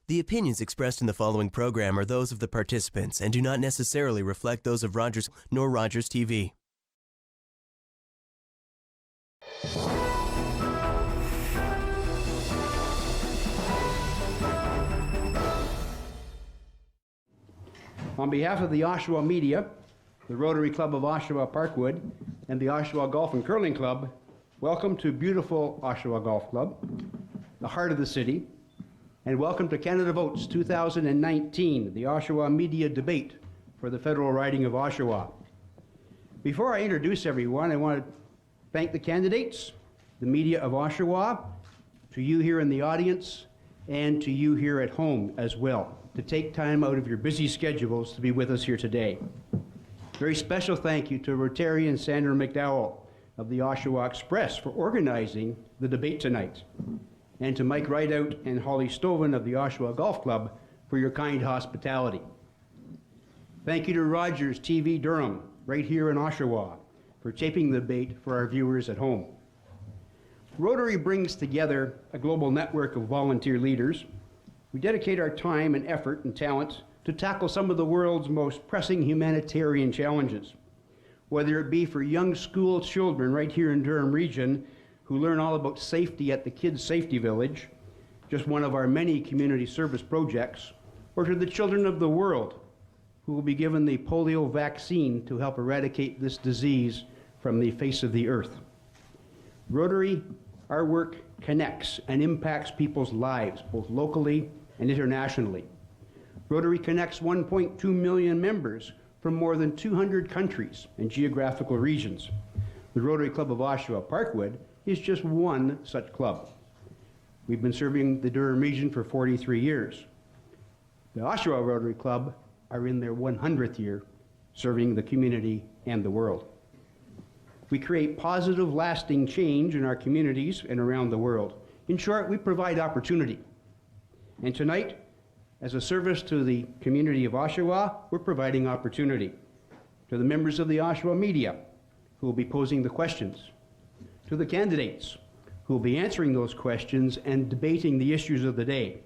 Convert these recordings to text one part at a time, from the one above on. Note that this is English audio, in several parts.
The opinions expressed in the following program are those of the participants and do not necessarily reflect those of Rogers nor Rogers TV. On behalf of the Oshawa media, the Rotary Club of Oshawa-Parkwood, and the Oshawa Golf and Curling Club, welcome to beautiful Oshawa Golf Club, the heart of the city, and welcome to Canada Votes 2019, the Oshawa Media Debate for the federal riding of Oshawa. Before I introduce everyone, I want to thank the candidates, the media of Oshawa, to you here in the audience, and to you here at home as well, to take time out of your busy schedules to be with us here today. Very special thank you to Rotarian Sandra McDowell of the Oshawa Express for organizing the debate tonight, and to Mike Rideout and Holly Stoven of the Oshawa Golf Club for your kind hospitality. Thank you to Rogers TV Durham, right here in Oshawa, for taping the debate for our viewers at home. Rotary brings together a global network of volunteer leaders. We dedicate our time and effort and talent to tackle some of the world's most pressing humanitarian challenges, whether it be for young school children right here in Durham region who learn all about safety at the Kids Safety Village, just one of our many community service projects, or to the children of the world who will be given the polio vaccine to help eradicate this disease from the face of the earth. Rotary, our work connects and impacts people's lives, both locally and internationally. Rotary connects 1.2 million members from more than 200 countries and geographical regions. The Rotary Club of Oshawa-Parkwood is just one such club. We've been serving the Durham region for 43 years. The Oshawa Rotary Club are in their 100th year serving the community and the world. We create positive, lasting change in our communities and around the world. In short, we provide opportunity. And tonight, as a service to the community of Oshawa, we're providing opportunity to the members of the Oshawa media who will be posing the questions, to the candidates who will be answering those questions and debating the issues of the day,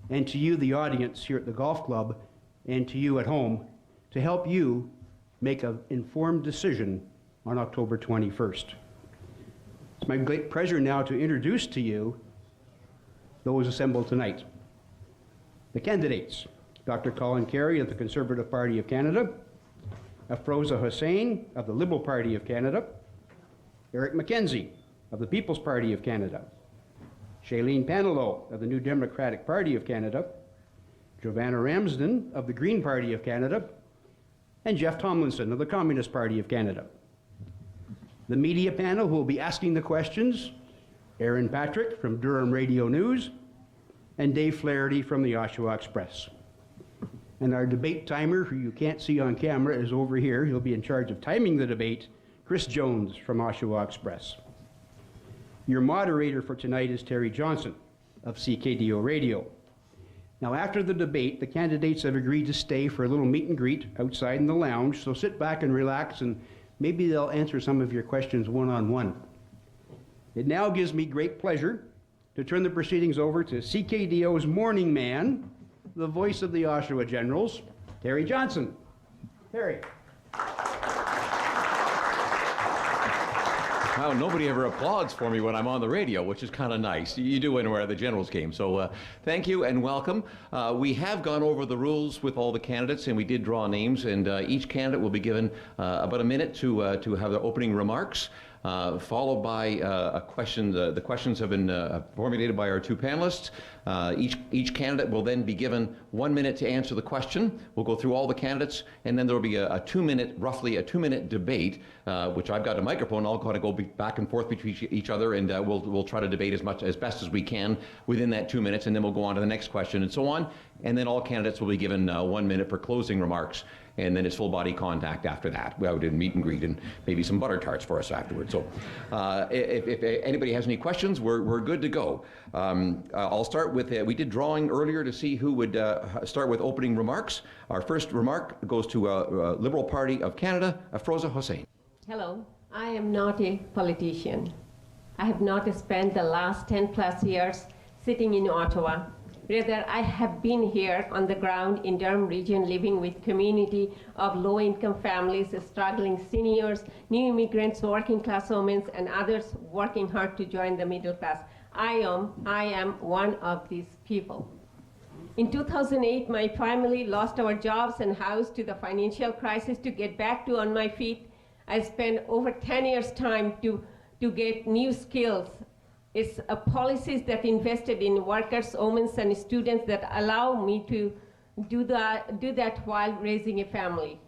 and to you, the audience here at the golf club, and to you at home, to help you make an informed decision on October 21st. It's my great pleasure now to introduce to you those assembled tonight. The candidates: Dr. Colin Carey of the Conservative Party of Canada, Afroza Hussain of the Liberal Party of Canada, Eric McKenzie of the People's Party of Canada, Shailene Panelo of the New Democratic Party of Canada, Giovanna Ramsden of the Green Party of Canada, and Jeff Tomlinson of the Communist Party of Canada. The media panel who will be asking the questions: Aaron Patrick from Durham Radio News, and Dave Flaherty from the Oshawa Express. And our debate timer, who you can't see on camera, is over here. He'll be in charge of timing the debate, Chris Jones from Oshawa Express. Your moderator for tonight is Terry Johnson of CKDO Radio. Now, after the debate, the candidates have agreed to stay for a little meet and greet outside in the lounge, so sit back and relax, and maybe they'll answer some of your questions one-on-one. It now gives me great pleasure to turn the proceedings over to CKDO's morning man, the voice of the Oshawa Generals, Terry Johnson. Terry. Wow, nobody ever applauds for me when I'm on the radio, which is kind of nice. You do when we're at the Generals game. So thank you and welcome. We have gone over the rules with all the candidates, and we did draw names, and each candidate will be given about a minute to have their opening remarks. Followed by a question. The questions have been formulated by our two panelists. Each candidate will then be given 1 minute to answer the question. We'll go through all the candidates, and then there will be roughly a 2 minute debate, which I've got a microphone. I'll kind of go back and forth between each other, and we'll try to debate as best as we can within that 2 minutes, and then we'll go on to the next question and so on. And then all candidates will be given 1 minute for closing remarks, and then it's full body contact after that. We did meet and greet and maybe some butter tarts for us afterwards. So if anybody has any questions, we're good to go. I'll start with, we did drawing earlier to see who would start with opening remarks. Our first remark goes to Liberal Party of Canada, Afroza Hussain. Hello, I am not a politician. I have not spent the last 10+ years sitting in Ottawa Rather, I have been here on the ground in Durham region, living with community of low-income families, struggling seniors, new immigrants, working class women, and others working hard to join the middle class. I am one of these people. In 2008, my family lost our jobs and house to the financial crisis. To get back to on my feet, I spent over 10 years' time to get new skills. It's policies that invested in workers, women, and students that allow me to do that while raising a family.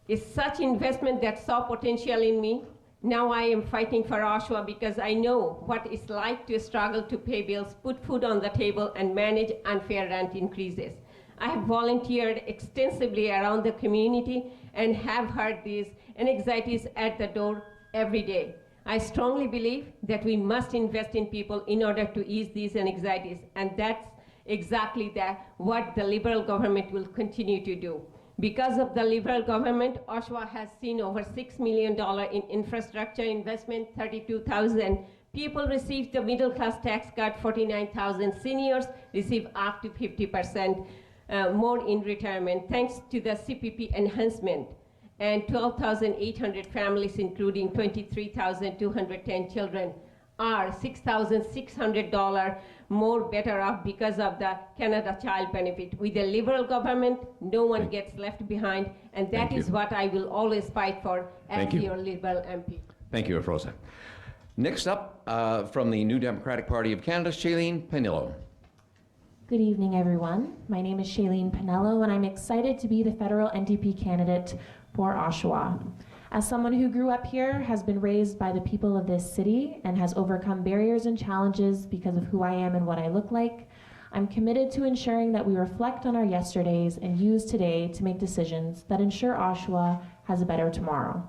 It's such investment that saw potential in me. Now I am fighting for Oshawa because I know what it's like to struggle to pay bills, put food on the table, and manage unfair rent increases. I have volunteered extensively around the community and have heard these anxieties at the door every day. I strongly believe that we must invest in people in order to ease these anxieties, and that's exactly what the Liberal government will continue to do. Because of the Liberal government, Oshawa has seen over $6 million in infrastructure investment, 32,000 people receive the middle class tax cut, 49,000 seniors receive up to 50% more in retirement, thanks to the CPP enhancement. And 12,800 families, including 23,210 children, are $6,600 more better off because of the Canada Child Benefit. With the Liberal government, no one gets left behind, and that is what I will always fight for as your Liberal MP. Thank you, Afrosa. Next up, from the New Democratic Party of Canada, Shailene Panillo. Good evening, everyone. My name is Shailene Panillo, and I'm excited to be the federal NDP candidate for Oshawa. As someone who grew up here, has been raised by the people of this city, and has overcome barriers and challenges because of who I am and what I look like, I'm committed to ensuring that we reflect on our yesterdays and use today to make decisions that ensure Oshawa has a better tomorrow.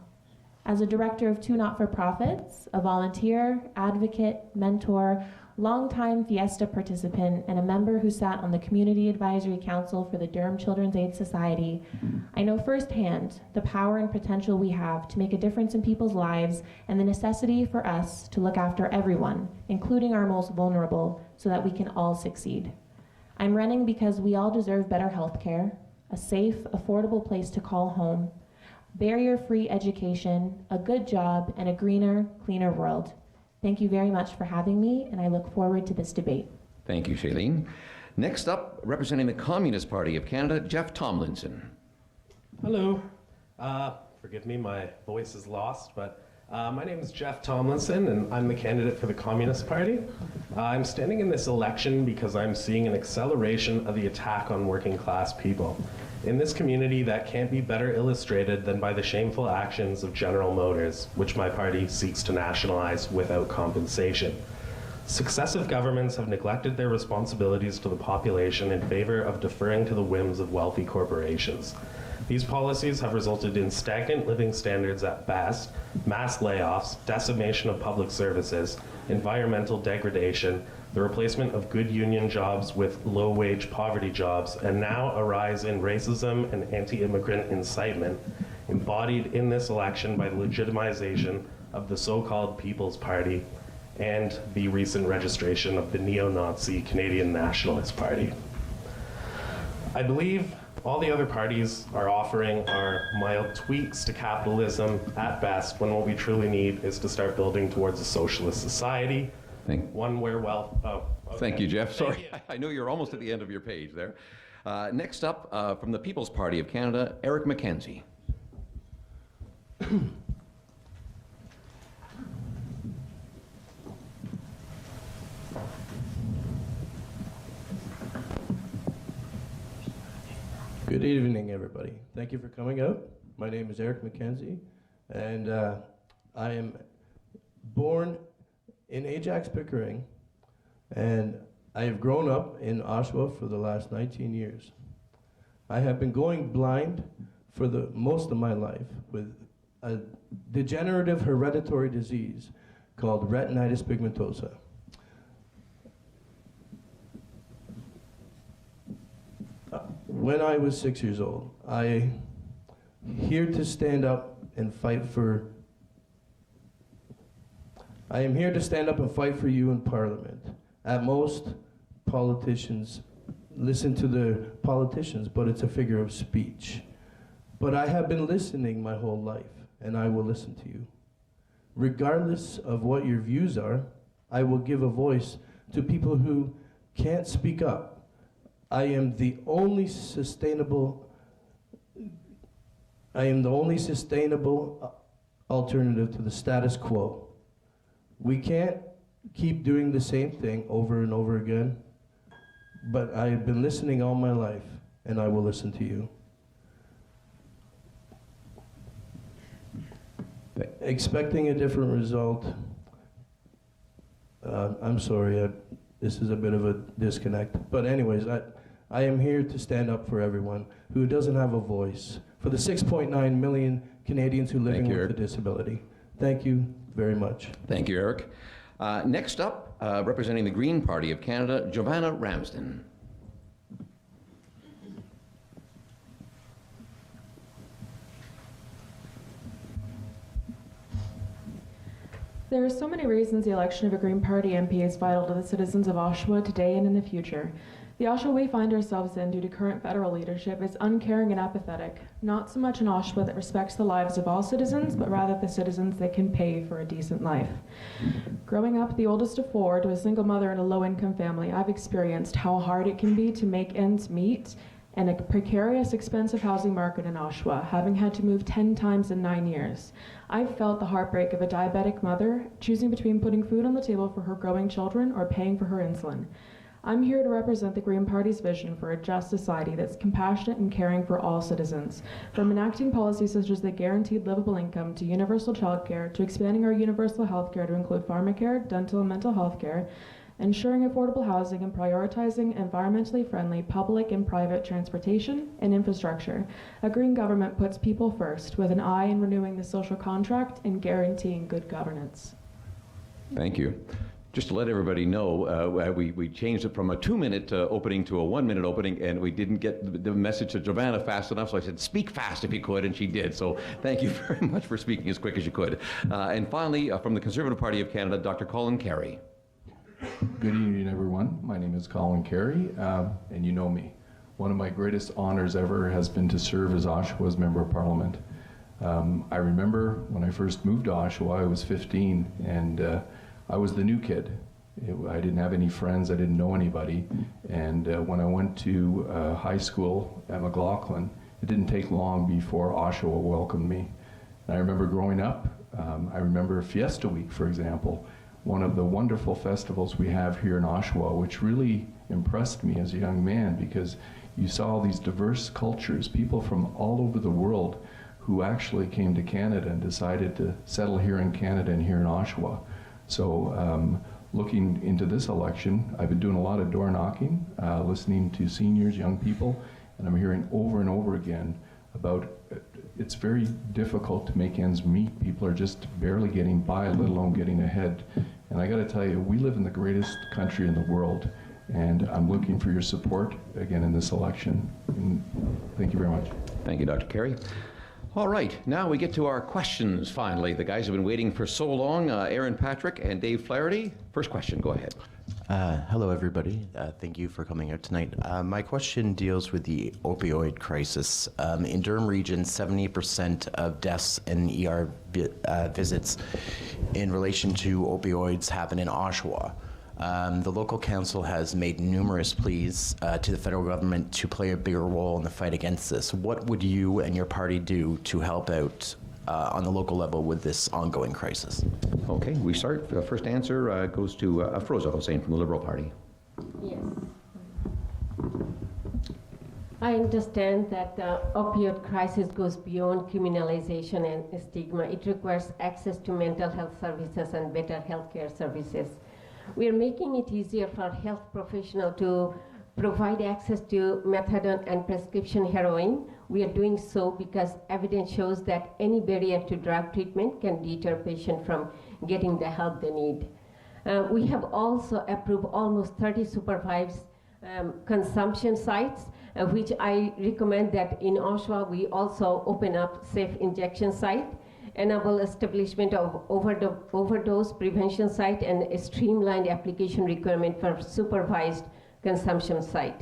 As a director of 2 not-for-profits, a volunteer, advocate, mentor, longtime Fiesta participant, and a member who sat on the Community Advisory Council for the Durham Children's Aid Society, I know firsthand the power and potential we have to make a difference in people's lives and the necessity for us to look after everyone, including our most vulnerable, so that we can all succeed. I'm running because we all deserve better health care, a safe, affordable place to call home, barrier-free education, a good job, and a greener, cleaner world. Thank you very much for having me, and I look forward to this debate. Thank you, Shailene. Next up, representing the Communist Party of Canada, Jeff Tomlinson. Hello. Forgive me, my voice is lost, but my name is Jeff Tomlinson, and I'm the candidate for the Communist Party. I'm standing in this election because I'm seeing an acceleration of the attack on working class people. In this community, that can't be better illustrated than by the shameful actions of General Motors, which my party seeks to nationalize without compensation. Successive governments have neglected their responsibilities to the population in favor of deferring to the whims of wealthy corporations. These policies have resulted in stagnant living standards at best, mass layoffs, decimation of public services, environmental degradation, the replacement of good union jobs with low-wage poverty jobs, and now a rise in racism and anti-immigrant incitement, embodied in this election by the legitimization of the so-called People's Party and the recent registration of the neo-Nazi Canadian Nationalist Party. I believe all the other parties are offering are mild tweaks to capitalism at best, when what we truly need is to start building towards a socialist society. One where wealth. Oh, okay. Thank you, Jeff. Sorry, I know you're almost at the end of your page there. Next up, from the People's Party of Canada, Eric McKenzie. Good evening, everybody. Thank you for coming out. My name is Eric McKenzie, and I am born in Ajax, Pickering, and I have grown up in Oshawa for the last 19 years. I have been going blind for the most of my life with a degenerative hereditary disease called retinitis pigmentosa. When I was 6 years old, I here to stand up and fight for. I am here to stand up and fight for you in Parliament. At most, politicians listen to the politicians, but it's a figure of speech. But I have been listening my whole life, and I will listen to you. Regardless of what your views are, I will give a voice to people who can't speak up. I am the only sustainable alternative to the status quo. We can't keep doing the same thing over and over again, but I have been listening all my life, and I will listen to you. Expecting a different result, I'm sorry, this is a bit of a disconnect. But anyways, I am here to stand up for everyone who doesn't have a voice, for the 6.9 million Canadians who live with a disability. Thank you very much. Thank you, Eric. Next up, representing the Green Party of Canada, Giovanna Ramsden. There are so many reasons the election of a Green Party MP is vital to the citizens of Oshawa today and in the future. The Oshawa we find ourselves in due to current federal leadership is uncaring and apathetic, not so much an Oshawa that respects the lives of all citizens, but rather the citizens that can pay for a decent life. Growing up the oldest of four to a single mother in a low-income family, I've experienced how hard it can be to make ends meet in a precarious, expensive housing market in Oshawa, having had to move 10 times in 9 years. I've felt the heartbreak of a diabetic mother choosing between putting food on the table for her growing children or paying for her insulin. I'm here to represent the Green Party's vision for a just society that's compassionate and caring for all citizens, from enacting policies such as the guaranteed livable income to universal childcare to expanding our universal health care to include pharmacare, dental and mental health care, ensuring affordable housing and prioritizing environmentally friendly public and private transportation and infrastructure. A green government puts people first, with an eye in renewing the social contract and guaranteeing good governance. Thank you. Just to let everybody know, we changed it from a 2-minute opening to a 1-minute opening, and we didn't get the message to Giovanna fast enough, so I said, speak fast if you could, and she did. So thank you very much for speaking as quick as you could. And finally, from the Conservative Party of Canada, Dr. Colin Carey. Good evening, everyone. My name is Colin Carey, and you know me. One of my greatest honors ever has been to serve as Oshawa's Member of Parliament. I remember when I first moved to Oshawa, I was 15, and I was the new kid. I didn't have any friends, I didn't know anybody, and when I went to high school at McLaughlin, it didn't take long before Oshawa welcomed me. And I remember growing up, I remember Fiesta Week, for example, one of the wonderful festivals we have here in Oshawa, which really impressed me as a young man, because you saw all these diverse cultures, people from all over the world who actually came to Canada and decided to settle here in Canada and here in Oshawa. So looking into this election, I've been doing a lot of door knocking, listening to seniors, young people, and I'm hearing over and over again about it's very difficult to make ends meet. People are just barely getting by, let alone getting ahead. And I got to tell you, we live in the greatest country in the world, and I'm looking for your support again in this election. And thank you very much. Thank you, Dr. Carey. All right, now we get to our questions, finally. The guys have been waiting for so long. Aaron Patrick and Dave Flaherty. First question, go ahead. Hello, everybody. Thank you for coming out tonight. My question deals with the opioid crisis. In Durham Region, 70% of deaths and ER visits in relation to opioids happen in Oshawa. The local council has made numerous pleas to the federal government to play a bigger role in the fight against this. What would you and your party do to help out on the local level with this ongoing crisis? Okay, we start. First answer goes to Afroza Hossain from the Liberal Party. Yes. I understand that the opioid crisis goes beyond criminalization and stigma. It requires access to mental health services and better healthcare services. We are making it easier for health professionals to provide access to methadone and prescription heroin. We are doing so because evidence shows that any barrier to drug treatment can deter patients from getting the help they need. We have also approved almost 30 supervised consumption sites, which I recommend that in Oshawa we also open up safe injection site, enable establishment of overdose prevention site, and a streamlined application requirement for supervised consumption site.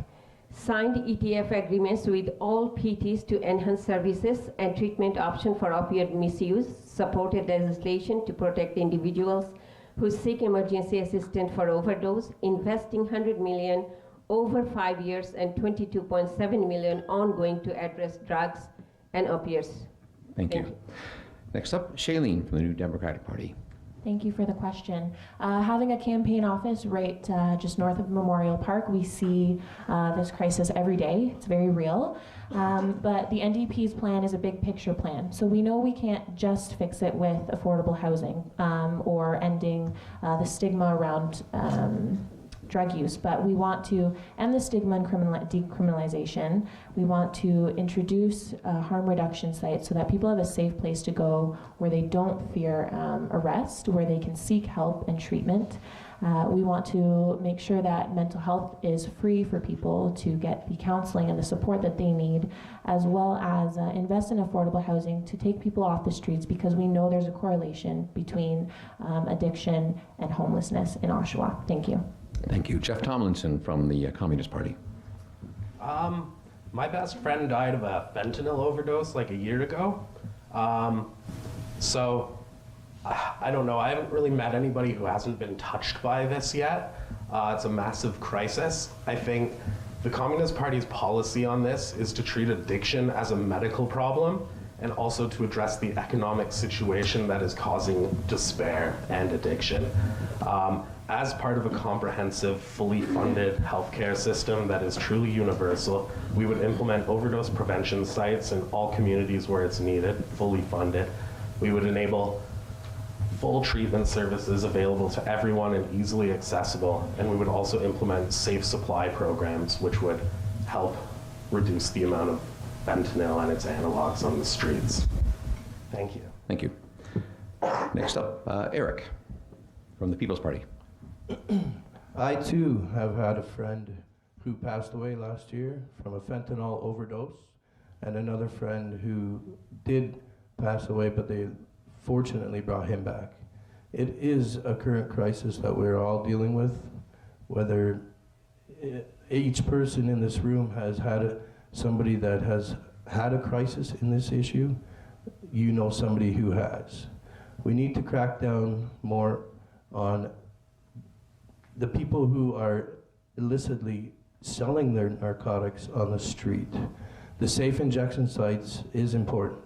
signed ETF agreements with all PTs to enhance services and treatment options for opioid misuse, supported legislation to protect individuals who seek emergency assistance for overdose, investing $100 million over 5 years and $22.7 million ongoing to address drugs and opioids. Thank you. Next up, Shailene from the New Democratic Party. Thank you for the question. Having a campaign office right just north of Memorial Park, we see this crisis every day. It's very real. But the NDP's plan is a big picture plan. So we know we can't just fix it with affordable housing or ending the stigma around drug use, but we want to end the stigma and decriminalization. We want to introduce harm reduction sites so that people have a safe place to go where they don't fear arrest, where they can seek help and treatment. We want to make sure that mental health is free for people to get the counseling and the support that they need, as well as invest in affordable housing to take people off the streets, because we know there's a correlation between addiction and homelessness in Oshawa. Thank you. Thank you. Jeff Tomlinson from the Communist Party. My best friend died of a fentanyl overdose like a year ago. So I don't know. I haven't really met anybody who hasn't been touched by this yet. It's a massive crisis. I think the Communist Party's policy on this is to treat addiction as a medical problem and also to address the economic situation that is causing despair and addiction. As part of a comprehensive, fully funded healthcare system that is truly universal, we would implement overdose prevention sites in all communities where it's needed, fully funded. We would enable full treatment services available to everyone and easily accessible, and we would also implement safe supply programs which would help reduce the amount of fentanyl and its analogs on the streets. Thank you. Thank you. Next up, Eric from the People's Party. I too have had a friend who passed away last year from a fentanyl overdose, and another friend who did pass away, but they fortunately brought him back. It is a current crisis that we're all dealing with, whether each person in this room has had somebody that has had a crisis in this issue. You know somebody who has. We need to crack down more on the people who are illicitly selling their narcotics on the street. The safe injection sites is important.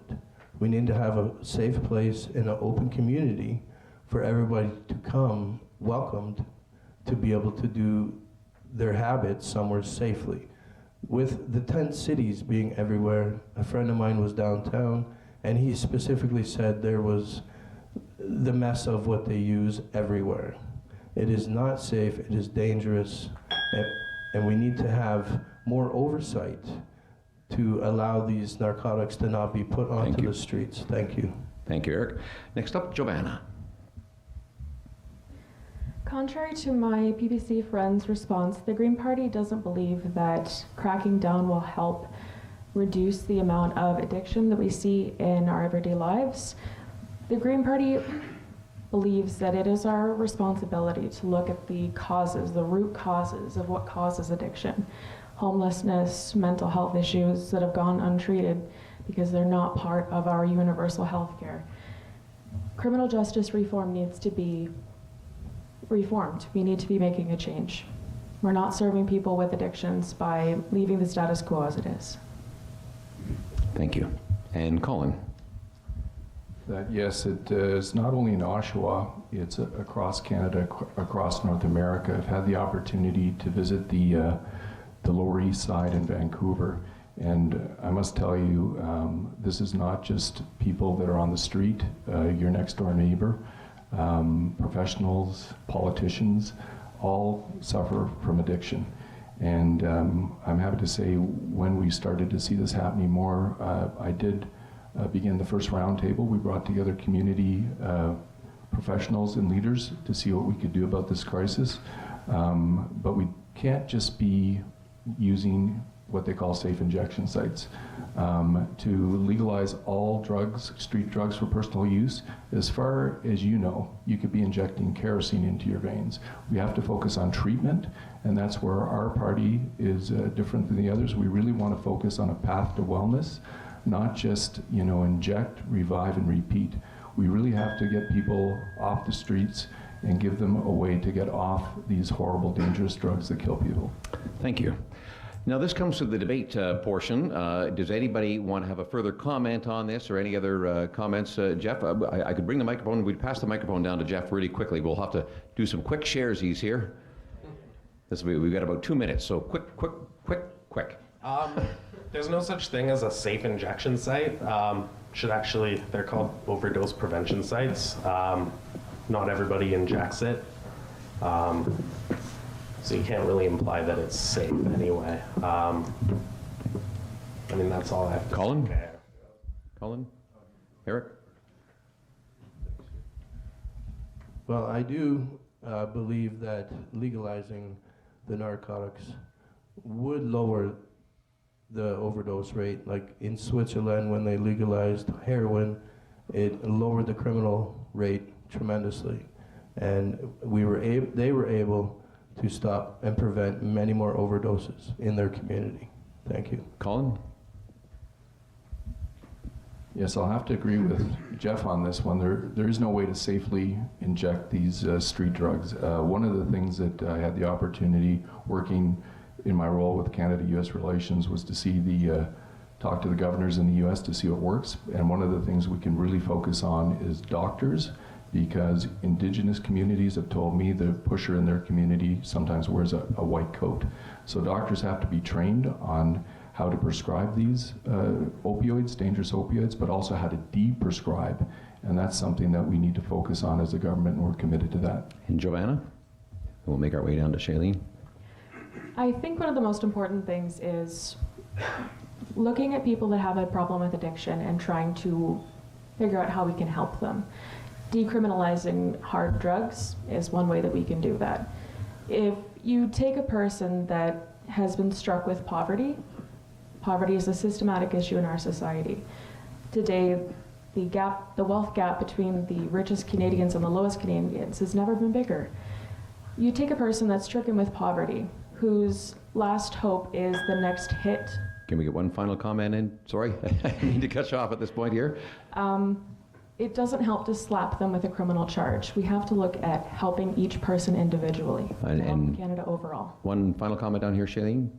We need to have a safe place in an open community for everybody to come welcomed to be able to do their habits somewhere safely. With the tent cities being everywhere, a friend of mine was downtown and he specifically said there was the mess of what they use everywhere. It is not safe, it is dangerous, and we need to have more oversight to allow these narcotics to not be put onto the streets. Thank you. Thank you, Eric. Next up, Giovanna. Contrary to my PPC friend's response, the Green Party doesn't believe that cracking down will help reduce the amount of addiction that we see in our everyday lives. The Green Party believes that it is our responsibility to look at the causes, the root causes of what causes addiction. Homelessness, mental health issues that have gone untreated because they're not part of our universal health care. Criminal justice reform needs to be reformed. We need to be making a change. We're not serving people with addictions by leaving the status quo as it is. Thank you. And Colin. That yes, it is not only in Oshawa, it's across Canada, across North America. I've had the opportunity to visit the Lower East Side in Vancouver, and I must tell you, this is not just people that are on the street, your next door neighbor, professionals, politicians, all suffer from addiction. And I'm happy to say when we started to see this happening more, I did begin the first roundtable. We brought together community professionals and leaders to see what we could do about this crisis. But we can't just be using what they call safe injection sites. To legalize all drugs, street drugs for personal use, as far as you know, you could be injecting kerosene into your veins. We have to focus on treatment, And that's where our party is different than the others. We really want to focus on a path to wellness, not just, inject, revive, and repeat. We really have to get people off the streets and give them a way to get off these horrible, dangerous drugs that kill people. Thank you. Now, this comes to the debate portion. Does anybody want to have a further comment on this or any other comments? Jeff, I could bring the microphone. We'd pass the microphone down to Jeff really quickly. We'll have to do some quick sharesies here. We've got about 2 minutes, so quick. There's no such thing as a safe injection site. They're called overdose prevention sites. Not everybody injects it. So you can't really imply that it's safe anyway. That's all I have to Colin? say. Colin? Eric? Well, I do believe that legalizing the narcotics would lower the overdose rate. Like in Switzerland, when they legalized heroin, it lowered the criminal rate tremendously. And they were able to stop and prevent many more overdoses in their community. Thank you. Colin? Yes, I'll have to agree with Jeff on this one. There is no way to safely inject these street drugs. One of the things that I had the opportunity working in my role with Canada-U.S. relations was to talk to the governors in the U.S. to see what works. And one of the things we can really focus on is doctors, because Indigenous communities have told me the pusher in their community sometimes wears a white coat. So doctors have to be trained on how to prescribe these opioids, dangerous opioids, but also how to de-prescribe. And that's something that we need to focus on as a government, and we're committed to that. And Joanna? We'll make our way down to Shailene. I think one of the most important things is looking at people that have a problem with addiction and trying to figure out how we can help them. Decriminalizing hard drugs is one way that we can do that. If you take a person that has been struck with poverty is a systematic issue in our society. Today, the wealth gap between the richest Canadians and the lowest Canadians has never been bigger. You take a person that's stricken with poverty, whose last hope is the next hit. Can we get one final comment in? Sorry, I need to cut you off at this point here. It doesn't help to slap them with a criminal charge. We have to look at helping each person individually to help Canada overall. One final comment down here, Shailene.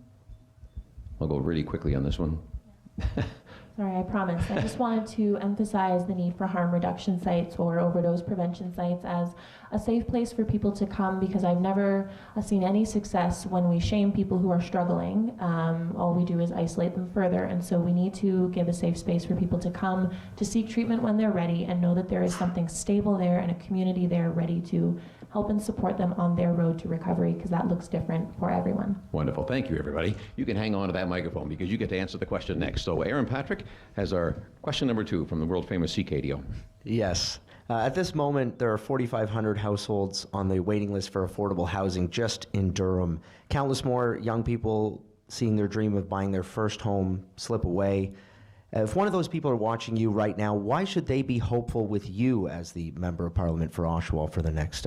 I'll go really quickly on this one. Sorry, I promise. I just wanted to emphasize the need for harm reduction sites or overdose prevention sites as a safe place for people to come, because I've never seen any success when we shame people who are struggling. All we do is isolate them further, and so we need to give a safe space for people to come to seek treatment when they're ready and know that there is something stable there and a community there ready to help and support them on their road to recovery, because that looks different for everyone. Wonderful. Thank you, everybody. You can hang on to that microphone because you get to answer the question next. So Aaron Patrick has our question number 2 from the world-famous CKDO. Yes. At this moment, there are 4,500 households on the waiting list for affordable housing just in Durham. Countless more young people seeing their dream of buying their first home slip away. If one of those people are watching you right now, why should they be hopeful with you as the Member of Parliament for Oshawa for the next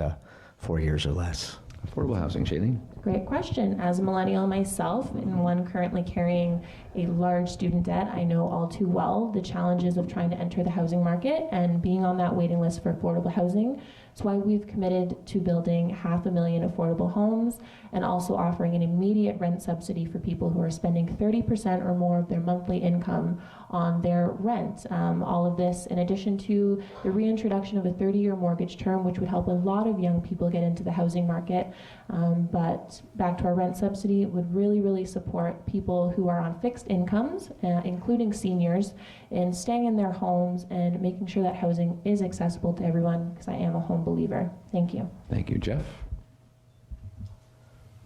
4 years or less? Affordable housing, Shailene. Great question. As a millennial myself, and one currently carrying a large student debt, I know all too well the challenges of trying to enter the housing market and being on that waiting list for affordable housing. That's why we've committed to building 500,000 affordable homes and also offering an immediate rent subsidy for people who are spending 30% or more of their monthly income on their rent. All of this in addition to the reintroduction of a 30-year mortgage term, which would help a lot of young people get into the housing market. But back to our rent subsidy, it would really, really support people who are on fixed incomes, including seniors, in staying in their homes and making sure that housing is accessible to everyone, because I am a home believer. Thank you. Thank you, Jeff.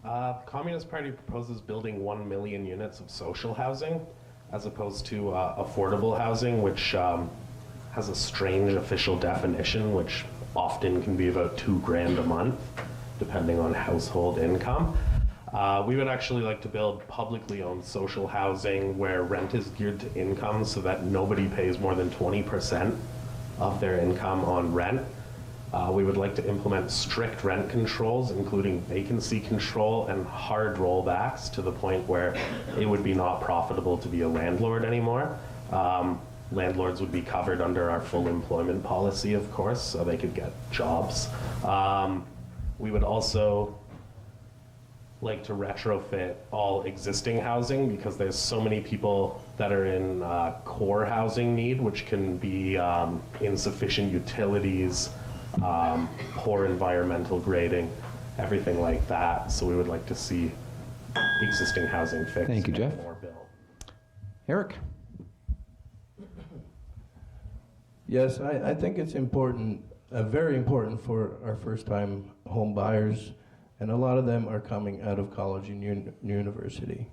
The Communist Party proposes building 1 million units of social housing as opposed to affordable housing, which has a strange official definition, which often can be about $2,000 a month, depending on household income. We would actually like to build publicly owned social housing where rent is geared to income so that nobody pays more than 20% of their income on rent. We would like to implement strict rent controls, including vacancy control and hard rollbacks to the point where it would be not profitable to be a landlord anymore. Landlords would be covered under our full employment policy, of course, so they could get jobs. We would also like to retrofit all existing housing because there's so many people that are in core housing need, which can be insufficient utilities, poor environmental grading, everything like that. So we would like to see existing housing fixed. Thank you, Jeff. And more built. Eric? Yes, I think it's important, very important for our first-time home buyers, and a lot of them are coming out of college and university.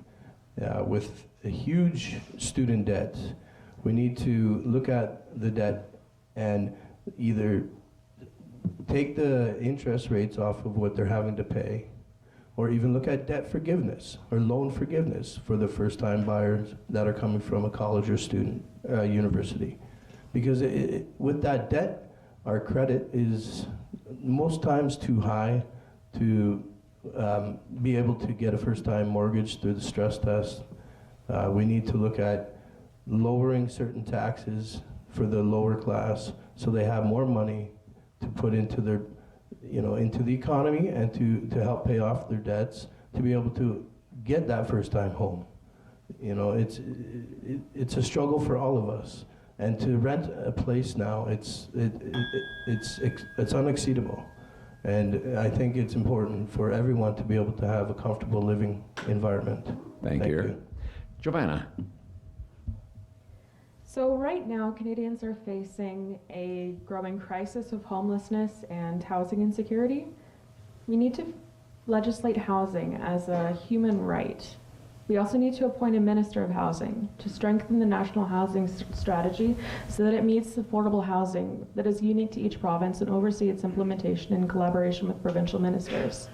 With a huge student debt, we need to look at the debt and either take the interest rates off of what they're having to pay, or even look at debt forgiveness or loan forgiveness for the first-time buyers that are coming from a college or student university. Because with that debt, our credit is most times too high to be able to get a first-time mortgage through the stress test. We need to look at lowering certain taxes for the lower class so they have more money to put into their, into the economy and to help pay off their debts to be able to get that first-time home. It's a struggle for all of us. And to rent a place now, it's unexceedable. And I think it's important for everyone to be able to have a comfortable living environment. Thank you. Giovanna? So right now, Canadians are facing a growing crisis of homelessness and housing insecurity. We need to legislate housing as a human right. We also need to appoint a Minister of Housing to strengthen the national housing strategy so that it meets affordable housing that is unique to each province and oversee its implementation in collaboration with provincial ministers.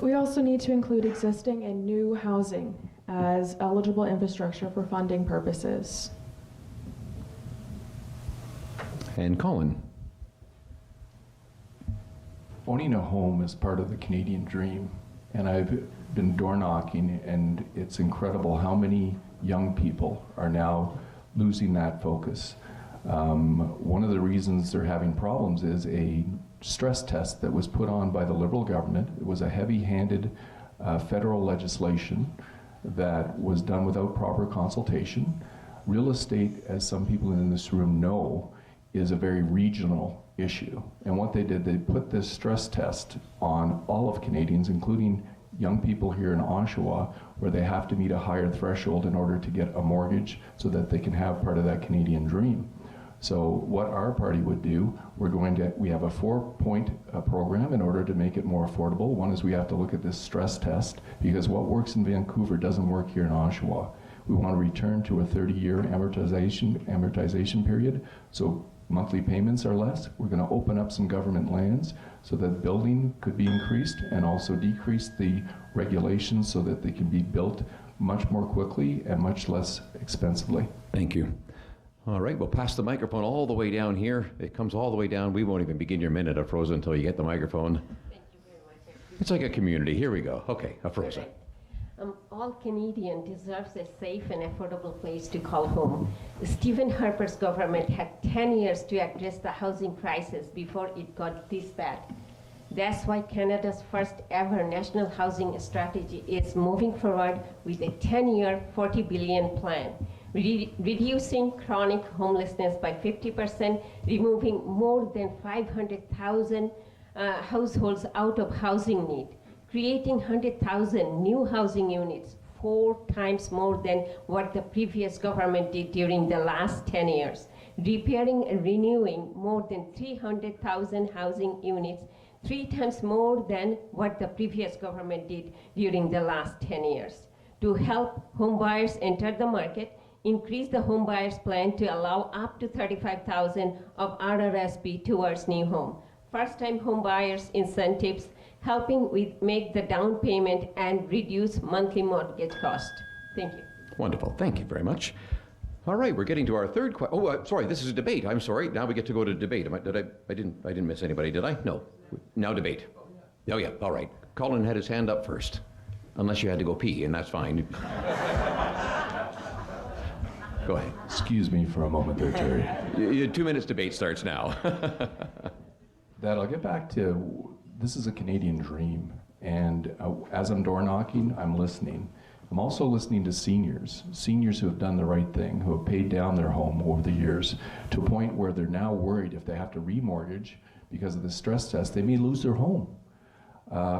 We also need to include existing and new housing as eligible infrastructure for funding purposes. And Colin? Owning a home is part of the Canadian dream, and I've been door knocking, and it's incredible how many young people are now losing that focus. One of the reasons they're having problems is a stress test that was put on by the Liberal government. It was a heavy-handed federal legislation that was done without proper consultation. Real estate, as some people in this room know, is a very regional issue. And what they did, they put this stress test on all of Canadians, including young people here in Oshawa, where they have to meet a higher threshold in order to get a mortgage so that they can have part of that Canadian dream. So what our party would do, we have a 4-point program in order to make it more affordable. One is we have to look at this stress test, because what works in Vancouver doesn't work here in Oshawa. We want to return to a 30-year amortization period, so monthly payments are less. We're going to open up some government lands so that building could be increased, and also decrease the regulations so that they can be built much more quickly and much less expensively. Thank you. All right, we'll pass the microphone all the way down here. It comes all the way down. We won't even begin your minute, Afroza, until you get the microphone. Thank you very much. It's like a community. Here we go. Okay, Afroza. All Canadian deserves a safe and affordable place to call home. Stephen Harper's government had 10 years to address the housing crisis before it got this bad. That's why Canada's first ever national housing strategy is moving forward with a 10-year, $40 billion plan, reducing chronic homelessness by 50%, removing more than 500,000 households out of housing need, creating 100,000 new housing units, 4 times more than what the previous government did during the last 10 years, repairing and renewing more than 300,000 housing units, 3 times more than what the previous government did during the last 10 years. To help homebuyers enter the market, increase the homebuyers plan to allow up to 35,000 of RRSP towards new home. First-time homebuyers incentives, helping with make the down payment and reduce monthly mortgage cost. Thank you. Wonderful. Thank you very much. All right, we're getting to our third question. Oh, sorry, this is a debate. I'm sorry. Now we get to go to debate. I didn't miss anybody, did I? No. Now debate. Oh yeah, all right. Colin had his hand up first. Unless you had to go pee, and that's fine. Go ahead. Excuse me for a moment there, Terry. 2 minutes debate starts now. That I'll get back to, this is a Canadian dream. And as I'm door knocking, I'm listening. I'm also listening to seniors who have done the right thing, who have paid down their home over the years to a point where they're now worried if they have to remortgage because of the stress test, they may lose their home.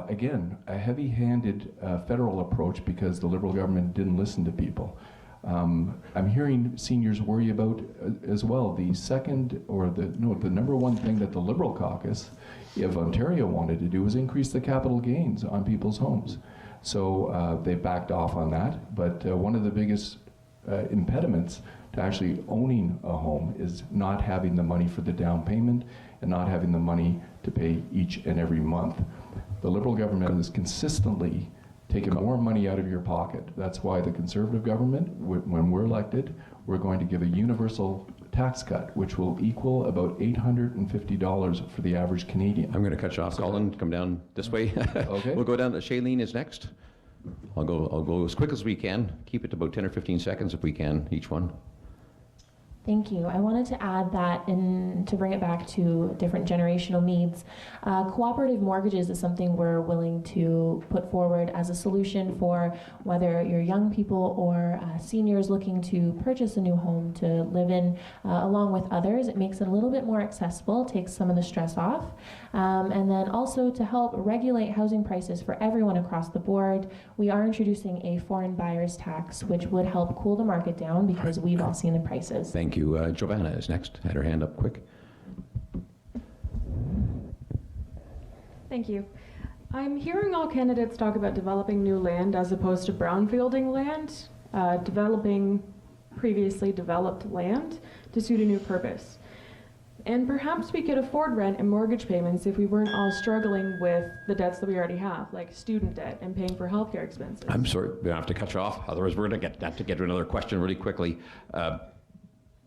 Again, a heavy-handed federal approach because the Liberal government didn't listen to people. I'm hearing seniors worry about as well the number one thing that the Liberal caucus of Ontario wanted to do was increase the capital gains on people's homes. So they backed off on that, but one of the biggest impediments to actually owning a home is not having the money for the down payment and not having the money to pay each and every month. The Liberal government has consistently taken more money out of your pocket. That's why the Conservative government, when we're elected, we're going to give a universal tax cut, which will equal about $850 for the average Canadian. I'm going to cut you off, Colin. Come down this way. Okay. We'll go down. Shailene is next. I'll go as quick as we can. Keep it to about 10 or 15 seconds if we can, each one. Thank you. I wanted to add that, to bring it back to different generational needs, cooperative mortgages is something we're willing to put forward as a solution for whether you're young people or seniors looking to purchase a new home to live in along with others. It makes it a little bit more accessible, takes some of the stress off, and then also to help regulate housing prices for everyone across the board. We are introducing a foreign buyers tax, which would help cool the market down because we've all seen the prices. Thank you. Giovanna is next. Had her hand up quick. Thank you. I'm hearing all candidates talk about developing new land as opposed to brownfielding land, developing previously developed land to suit a new purpose. And perhaps we could afford rent and mortgage payments if we weren't all struggling with the debts that we already have, like student debt and paying for healthcare expenses. I'm sorry, we're going to have to cut you off. Otherwise, we're going to have to get to another question really quickly.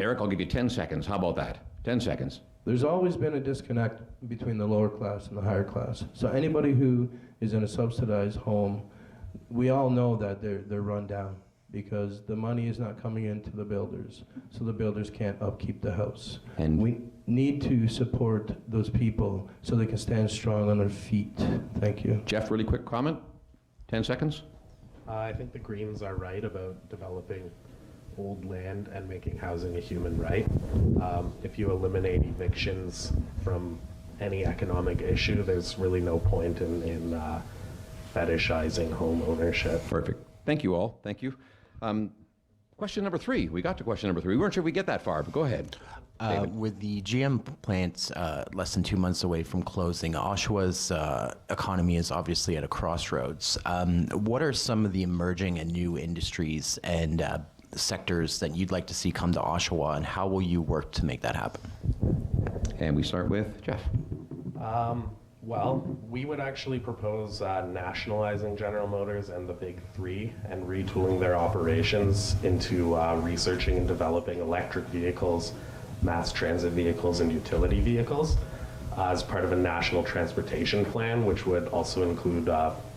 Eric, I'll give you 10 seconds. How about that? 10 seconds. There's always been a disconnect between the lower class and the higher class. So anybody who is in a subsidized home, we all know that they're run down because the money is not coming into the builders. So the builders can't upkeep the house. And we need to support those people so they can stand strong on their feet. Thank you. Jeff, really quick comment. 10 seconds. I think the Greens are right about developing old land and making housing a human right. If you eliminate evictions from any economic issue, there's really no point in fetishizing home ownership. Perfect. Thank you all. Thank you. Question number 3. We got to question number 3. We weren't sure we'd get that far, but go ahead. With the GM plants less than 2 months away from closing, Oshawa's economy is obviously at a crossroads. What are some of the emerging and new industries and sectors that you'd like to see come to Oshawa, and how will you work to make that happen? And we start with Jeff. Well, we would actually propose nationalizing General Motors and the Big Three and retooling their operations into researching and developing electric vehicles, mass transit vehicles, and utility vehicles as part of a national transportation plan, which would also include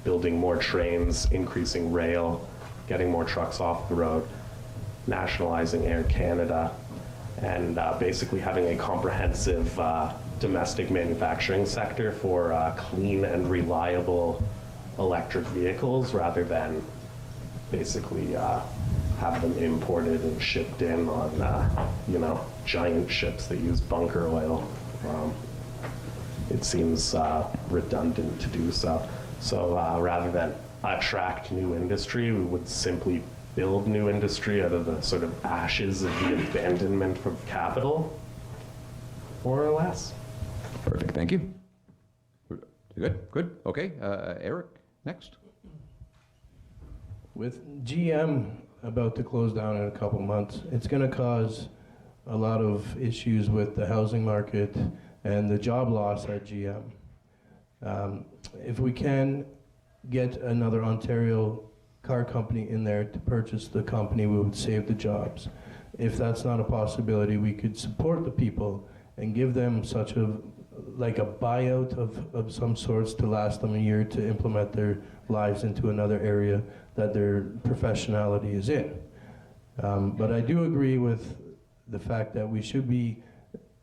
building more trains, increasing rail, getting more trucks off the road, nationalizing Air Canada, and basically having a comprehensive domestic manufacturing sector for clean and reliable electric vehicles rather than basically have them imported and shipped in on giant ships that use bunker oil. It seems redundant to do so. So rather than attract new industry, we would simply build new industry out of the sort of ashes of the abandonment of capital, more or less. Perfect. Thank you. Good. Okay. Eric, next. With GM about to close down in a couple months, it's going to cause a lot of issues with the housing market and the job loss at GM. If we can get another Ontario car company in there to purchase the company, we would save the jobs. if that's not a possibility, we could support the people and give them such like a buyout of some sorts to last them a year to implement their lives into another area that their professionality is in. But I do agree with the fact that we should be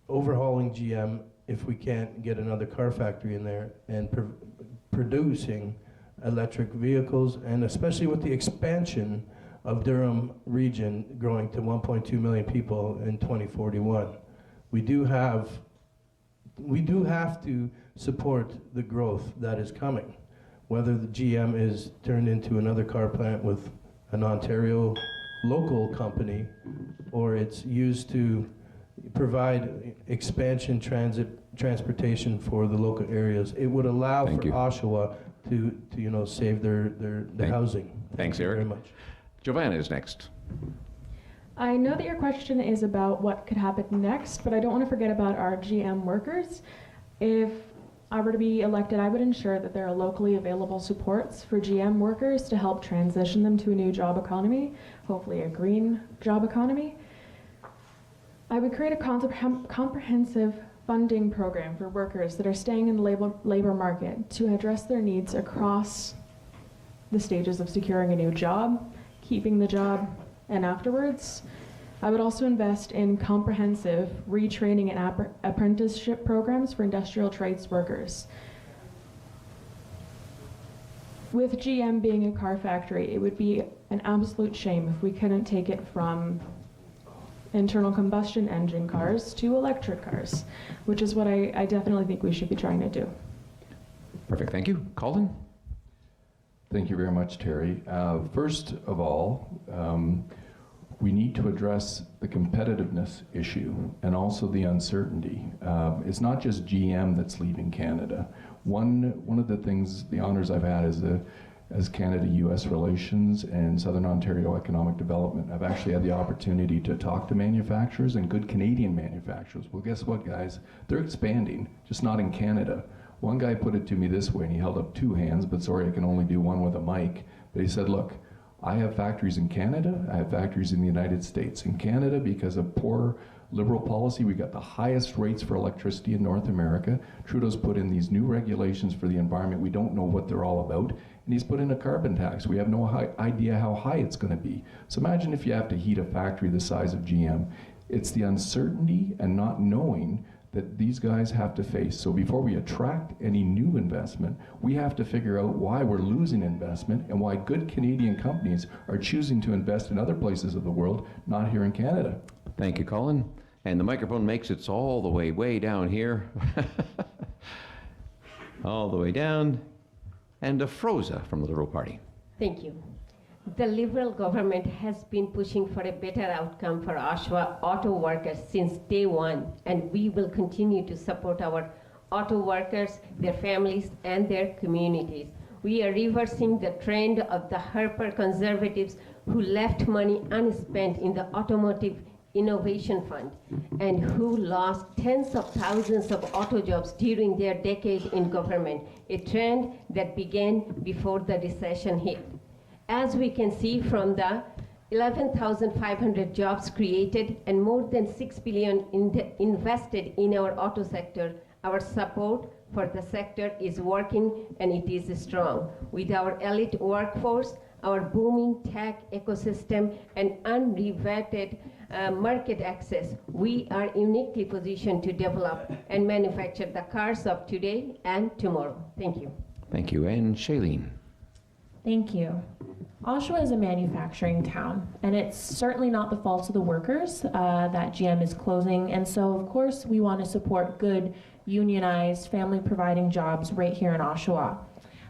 overhauling GM if we can't get another car factory in there and producing electric vehicles, and especially with the expansion of Durham region growing to 1.2 million people in 2041. We do have to support the growth that is coming, whether the GM is turned into another car plant with an Ontario local company, or it's used to provide expansion transportation for the local areas. It would allow Thank for you. Oshawa to save their housing. Thanks, Thank you Eric. very much. Giovanna is next. I know that your question is about what could happen next, but I don't want to forget about our GM workers. If I were to be elected, I would ensure that there are locally available supports for GM workers to help transition them to a new job economy, hopefully a green job economy. I would create a comprehensive funding program for workers that are staying in the labor market to address their needs across the stages of securing a new job, keeping the job, and afterwards. I would also invest in comprehensive retraining and apprenticeship programs for industrial trades workers. With GM being a car factory, it would be an absolute shame if we couldn't take it from internal combustion engine cars to electric cars, which is what I definitely think we should be trying to do. Perfect, thank you. Colin? Thank you very much, Terry. First of all, we need to address the competitiveness issue and also the uncertainty. It's not just GM that's leaving Canada. One of the things, the honors I've had as Canada-US Relations and Southern Ontario Economic Development, I've actually had the opportunity to talk to manufacturers and good Canadian manufacturers. Well, guess what, guys? They're expanding, just not in Canada. One guy put it to me this way, and he held up two hands, but sorry, I can only do one with a mic. But he said, look, I have factories in Canada, I have factories in the United States. In Canada, because of poor Liberal policy, we got the highest rates for electricity in North America. Trudeau's put in these new regulations for the environment. We don't know what they're all about. And he's put in a carbon tax. We have no idea how high it's going to be. So imagine if you have to heat a factory the size of GM. It's the uncertainty and not knowing that these guys have to face. So before we attract any new investment, we have to figure out why we're losing investment and why good Canadian companies are choosing to invest in other places of the world, not here in Canada. Thank you, Colin. And the microphone makes it all the way down here. All the way down. And Froza from the Liberal Party. Thank you. The Liberal government has been pushing for a better outcome for Oshawa auto workers since day one, and we will continue to support our auto workers, their families, and their communities. We are reversing the trend of the Harper conservatives who left money unspent in the Automotive Innovation Fund and who lost tens of thousands of auto jobs during their decade in government, a trend that began before the recession hit. As we can see from the 11,500 jobs created and more than $6 billion invested in our auto sector, our support for the sector is working and it is strong. With our elite workforce, our booming tech ecosystem, and unreverted market access, we are uniquely positioned to develop and manufacture the cars of today and tomorrow. Thank you. Thank you. And Shailene. Thank you. Oshawa is a manufacturing town, and it's certainly not the fault of the workers that GM is closing. And so, of course, we want to support good, unionized, family-providing jobs right here in Oshawa.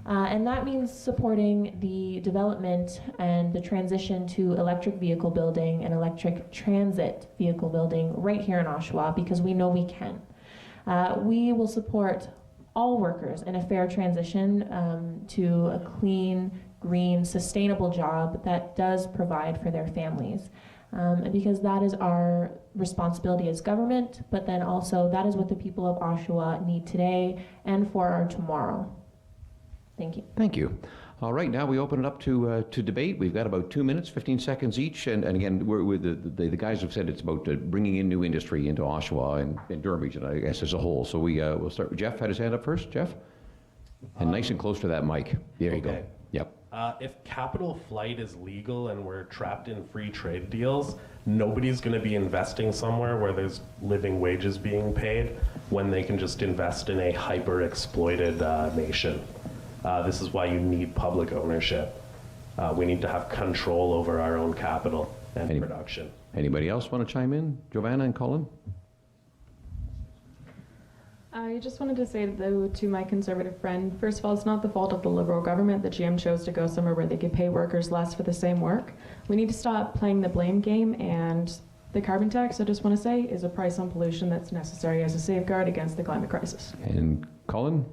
And that means supporting the development and the transition to electric vehicle building and electric transit vehicle building right here in Oshawa, because we know we can. We will support all workers in a fair transition to a clean, green, sustainable job that does provide for their families. Because that is our responsibility as government, but then also that is what the people of Oshawa need today and for our tomorrow. Thank you. Thank you. All right, now we open it up to debate. We've got about 2 minutes, 15 seconds each, and again, the guys have said it's about bringing in new industry into Oshawa and Durham region, I guess, as a whole. So we'll start with Jeff. Had his hand up first. Jeff? And nice and close to that mic. There you go. Yep. If capital flight is legal and we're trapped in free trade deals, nobody's going to be investing somewhere where there's living wages being paid when they can just invest in a hyper-exploited nation. This is why you need public ownership. We need to have control over our own capital and production. Anybody else want to chime in? Giovanna and Colin? I just wanted to say, though, to my conservative friend, first of all, it's not the fault of the Liberal government that GM chose to go somewhere where they could pay workers less for the same work. We need to stop playing the blame game, and the carbon tax, I just want to say, is a price on pollution that's necessary as a safeguard against the climate crisis. And Colin?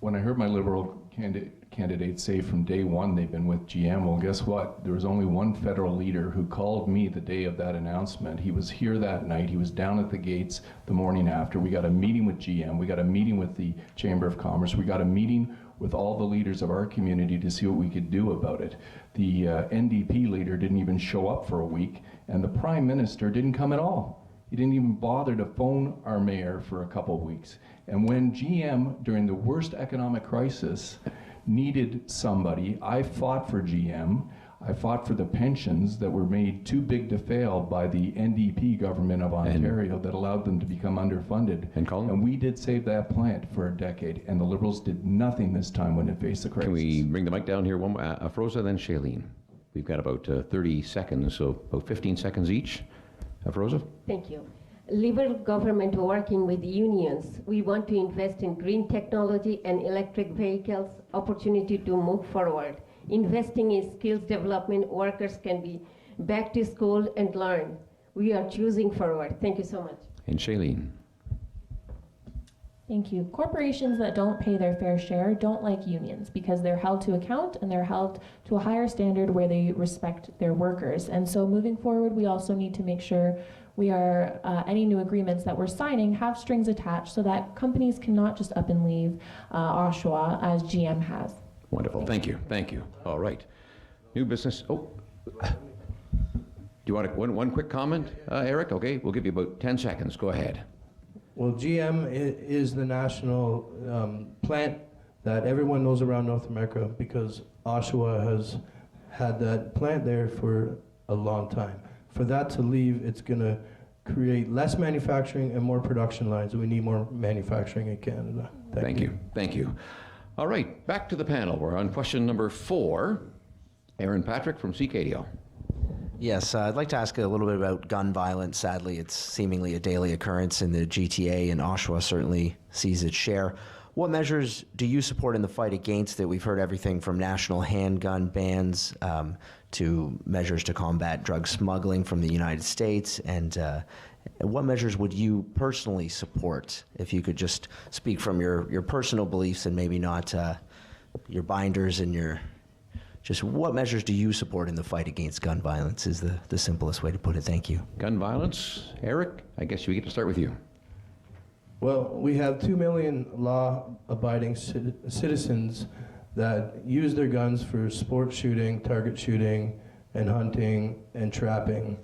When I heard my Liberal candidates say from day one they've been with GM, well, guess what? There was only one federal leader who called me the day of that announcement. He was here that night. He was down at the gates the morning after. We got a meeting with GM. We got a meeting with the Chamber of Commerce. We got a meeting with all the leaders of our community to see what we could do about it. The NDP leader didn't even show up for a week, and the Prime Minister didn't come at all. He didn't even bother to phone our mayor for a couple of weeks. And when GM, during the worst economic crisis, needed somebody, I fought for GM. I fought for the pensions that were made too big to fail by the NDP government of Ontario that allowed them to become underfunded. And Colin? And we did save that plant for a decade, and the Liberals did nothing this time when it faced the crisis. Can we bring the mic down here? One Afroza, then Shailene. We've got about 30 seconds, so about 15 seconds each. Afroza? Thank you. Liberal government working with unions. We want to invest in green technology and electric vehicles, opportunity to move forward. Investing in skills development, workers can be back to school and learn. We are choosing forward. Thank you so much. And Shailene? Thank you. Corporations that don't pay their fair share don't like unions because they're held to account and they're held to a higher standard where they respect their workers. And so moving forward, we also need to make sure we are, any new agreements that we're signing have strings attached so that companies cannot just up and leave Oshawa as GM has. Wonderful. Thank you. Thank you. All right. New business. Oh. Do you want one quick comment, Eric? Okay, we'll give you about 10 seconds. Go ahead. Well, GM is the national plant that everyone knows around North America because Oshawa has had that plant there for a long time. For that to leave, it's going to create less manufacturing and more production lines. We need more manufacturing in Canada. Thank you. Thank you. All right, back to the panel. We're on question number 4. Aaron Patrick from CKDO. Yes, I'd like to ask a little bit about gun violence. Sadly, it's seemingly a daily occurrence in the GTA, and Oshawa certainly sees its share. What measures do you support in the fight against it? We've heard everything from national handgun bans to measures to combat drug smuggling from the United States. And what measures would you personally support? If you could just speak from your personal beliefs and maybe not your binders and your... Just what measures do you support in the fight against gun violence is the simplest way to put it. Thank you. Gun violence. Eric, I guess we get to start with you. Well, we have 2 million law-abiding citizens that use their guns for sport shooting, target shooting, and hunting and trapping.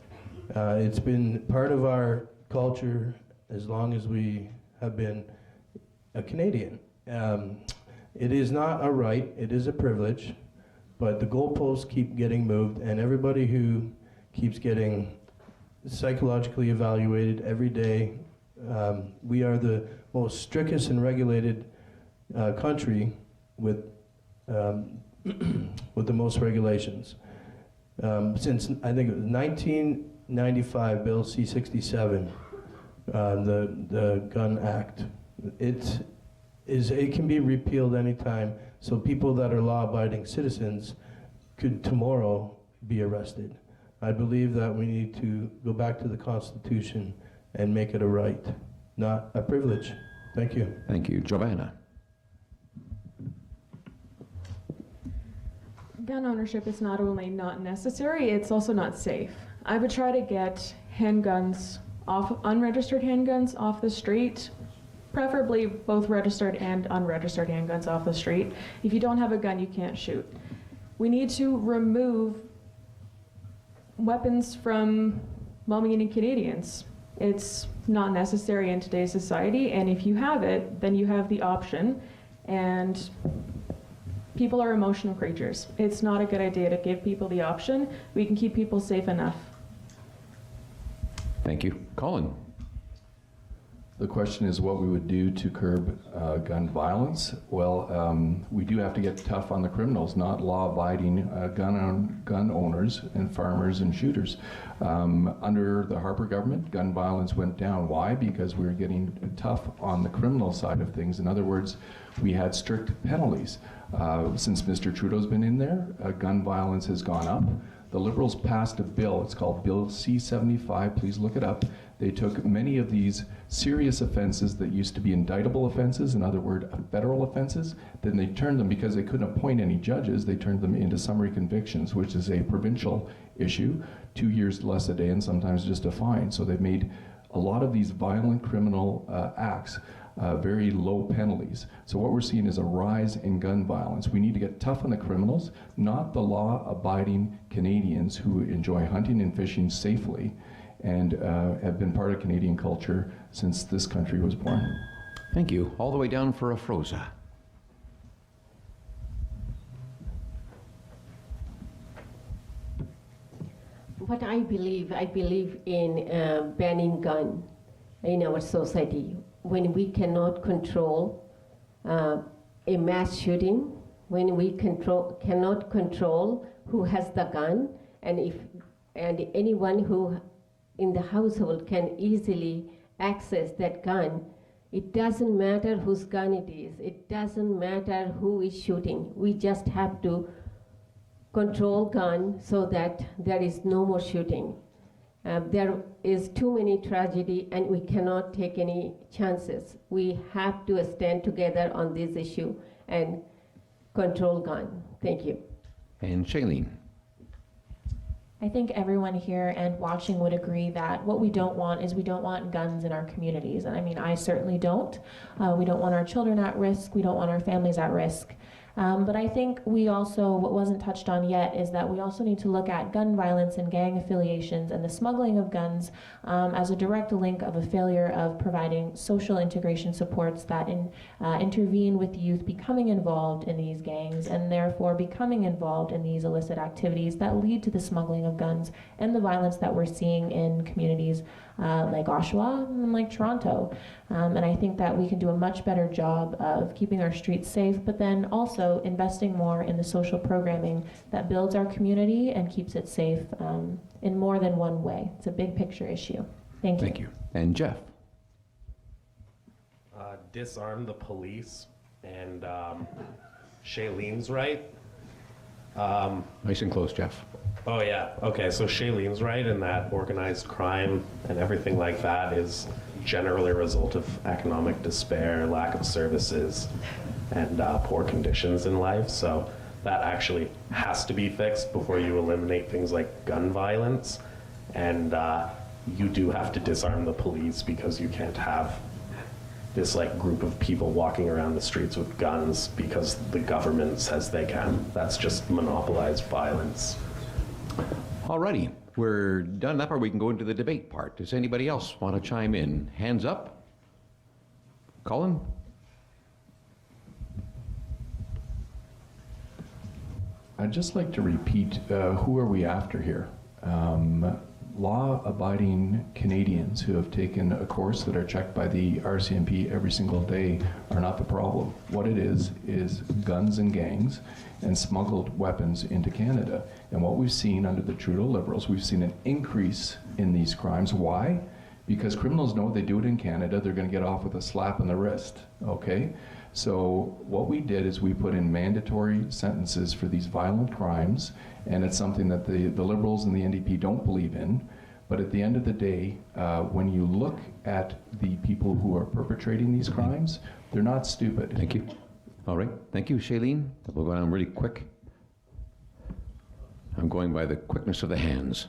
It's been part of our culture as long as we have been a Canadian. It is not a right, it is a privilege, but the goalposts keep getting moved, and everybody who keeps getting psychologically evaluated every day. We are the most strictest and regulated country with the most regulations. Since I think it was 1995, Bill C-67, the Gun Act, it can be repealed anytime. So people that are law-abiding citizens could tomorrow be arrested. I believe that we need to go back to the Constitution and make it a right, not a privilege. Thank you. Thank you. Giovanna. Gun ownership is not only not necessary, it's also not safe. I would try to get handguns unregistered handguns off the street preferably both registered and unregistered handguns off the street. If you don't have a gun, you can't shoot. We need to remove weapons from well-meaning Canadians. It's not necessary in today's society, and if you have it, then you have the option, and people are emotional creatures. It's not a good idea to give people the option. We can keep people safe enough. Thank you. Colin? The question is what we would do to curb gun violence. Well, we do have to get tough on the criminals, not law-abiding gun owners and farmers and shooters. Under the Harper government, gun violence went down. Why? Because we were getting tough on the criminal side of things. In other words, we had strict penalties. Since Mr. Trudeau's been in there, gun violence has gone up. The Liberals passed a bill, it's called Bill C-75, please look it up. They took many of these serious offenses that used to be indictable offenses, in other words, federal offenses, then they turned them, because they couldn't appoint any judges, they turned them into summary convictions, which is a provincial issue, 2 years less a day and sometimes just a fine. So they've made a lot of these violent criminal acts very low penalties. So what we're seeing is a rise in gun violence. We need to get tough on the criminals, not the law-abiding Canadians who enjoy hunting and fishing safely and have been part of Canadian culture since this country was born. Thank you. All the way down for Afroza. What I believe in banning gun in our society. When we cannot control a mass shooting, when we cannot control who has the gun, and anyone who in the household can easily access that gun, it doesn't matter whose gun it is, it doesn't matter who is shooting. We just have to control gun so that there is no more shooting. There is too many tragedy and we cannot take any chances. We have to stand together on this issue and control gun. Thank you. And Shailene? I think everyone here and watching would agree that what we don't want is we don't want guns in our communities. And I mean, I certainly don't. We don't want our children at risk. We don't want our families at risk. But I think we also, what wasn't touched on yet, is that we also need to look at gun violence and gang affiliations and the smuggling of guns as a direct link of a failure of providing social integration supports that intervene with youth becoming involved in these gangs and therefore becoming involved in these illicit activities that lead to the smuggling of guns and the violence that we're seeing in communities like Oshawa and like Toronto. And I think that we can do a much better job of keeping our streets safe, but then also investing more in the social programming that builds our community and keeps it safe in more than one way. It's a big picture issue. Thank you. Thank you. And Jeff? Disarm the police, and Shailene's right. Nice and close, Jeff. Oh yeah, okay, so Shailene's right in that organized crime and everything like that is generally a result of economic despair, lack of services, and poor conditions in life. So that actually has to be fixed before you eliminate things like gun violence. And you do have to disarm the police, because you can't have this like group of people walking around the streets with guns because the government says they can. That's just monopolized violence. Alrighty, we're done that part. We can go into the debate part. Does anybody else want to chime in? Hands up. Colin? I'd just like to repeat, who are we after here? Law-abiding Canadians who have taken a course that are checked by the RCMP every single day are not the problem. What it is guns and gangs and smuggled weapons into Canada. And what we've seen under the Trudeau Liberals, we've seen an increase in these crimes. Why? Because criminals know they do it in Canada, they're going to get off with a slap on the wrist, okay? So what we did is we put in mandatory sentences for these violent crimes, and it's something that the Liberals and the NDP don't believe in. But at the end of the day, when you look at the people who are perpetrating these crimes, they're not stupid. Thank you. All right, thank you, Shailene. We'll go down really quick. I'm going by the quickness of the hands.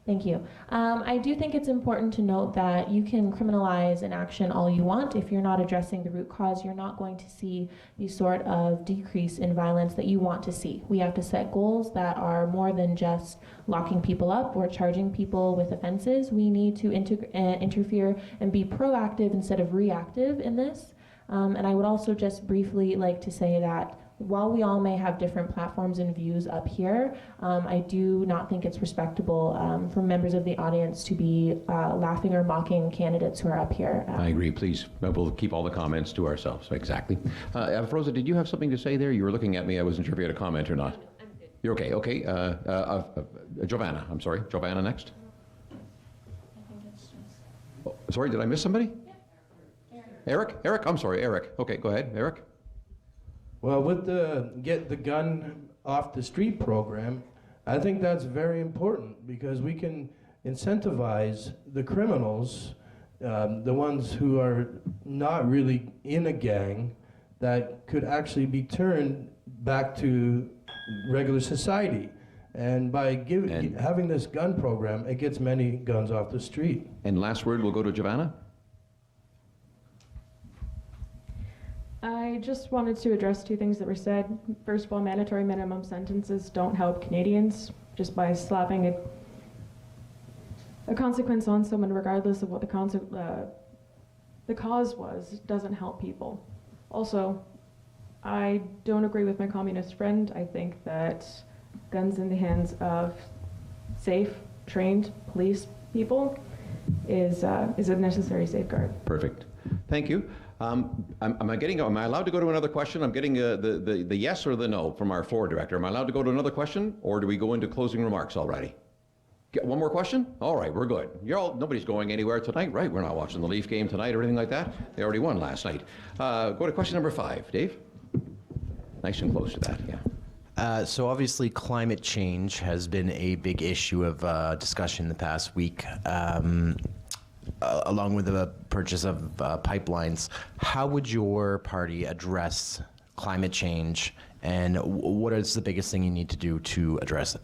Thank you. I do think it's important to note that you can criminalize an action all you want. If you're not addressing the root cause, you're not going to see the sort of decrease in violence that you want to see. We have to set goals that are more than just locking people up or charging people with offenses. We need to interfere and be proactive instead of reactive in this. And I would also just briefly like to say that while we all may have different platforms and views up here, I do not think it's respectable for members of the audience to be laughing or mocking candidates who are up here. I agree, please. We'll keep all the comments to ourselves. Exactly. Afroza, did you have something to say there? You were looking at me. I wasn't sure if you had a comment or not. No, I'm good. You're okay. Okay. Giovanna, I'm sorry. Giovanna next. Oh, sorry, did I miss somebody? Yeah. Eric? Eric? I'm sorry, Eric. Okay, go ahead, Eric. Well, with the Get the Gun Off the Street program, I think that's very important because we can incentivize the criminals, the ones who are not really in a gang, that could actually be turned back to regular society. And by having this gun program, it gets many guns off the street. And last word will go to Giovanna. I just wanted to address two things that were said. First of all, mandatory minimum sentences don't help Canadians just by slapping a consequence on someone regardless of what the cause was, doesn't help people. Also, I don't agree with my communist friend. I think that guns in the hands of safe, trained police people is a necessary safeguard. Perfect. Thank you. Am I allowed to go to another question? I'm getting the yes or the no from our floor director. Am I allowed to go to another question, or do we go into closing remarks already? Get one more question? All right, we're good. Nobody's going anywhere tonight, right? We're not watching the Leaf game tonight or anything like that. They already won last night. Go to question number 5. Dave? Nice and close to that, yeah. So obviously climate change has been a big issue of discussion in the past week. Along with the purchase of pipelines, how would your party address climate change, and what is the biggest thing you need to do to address it?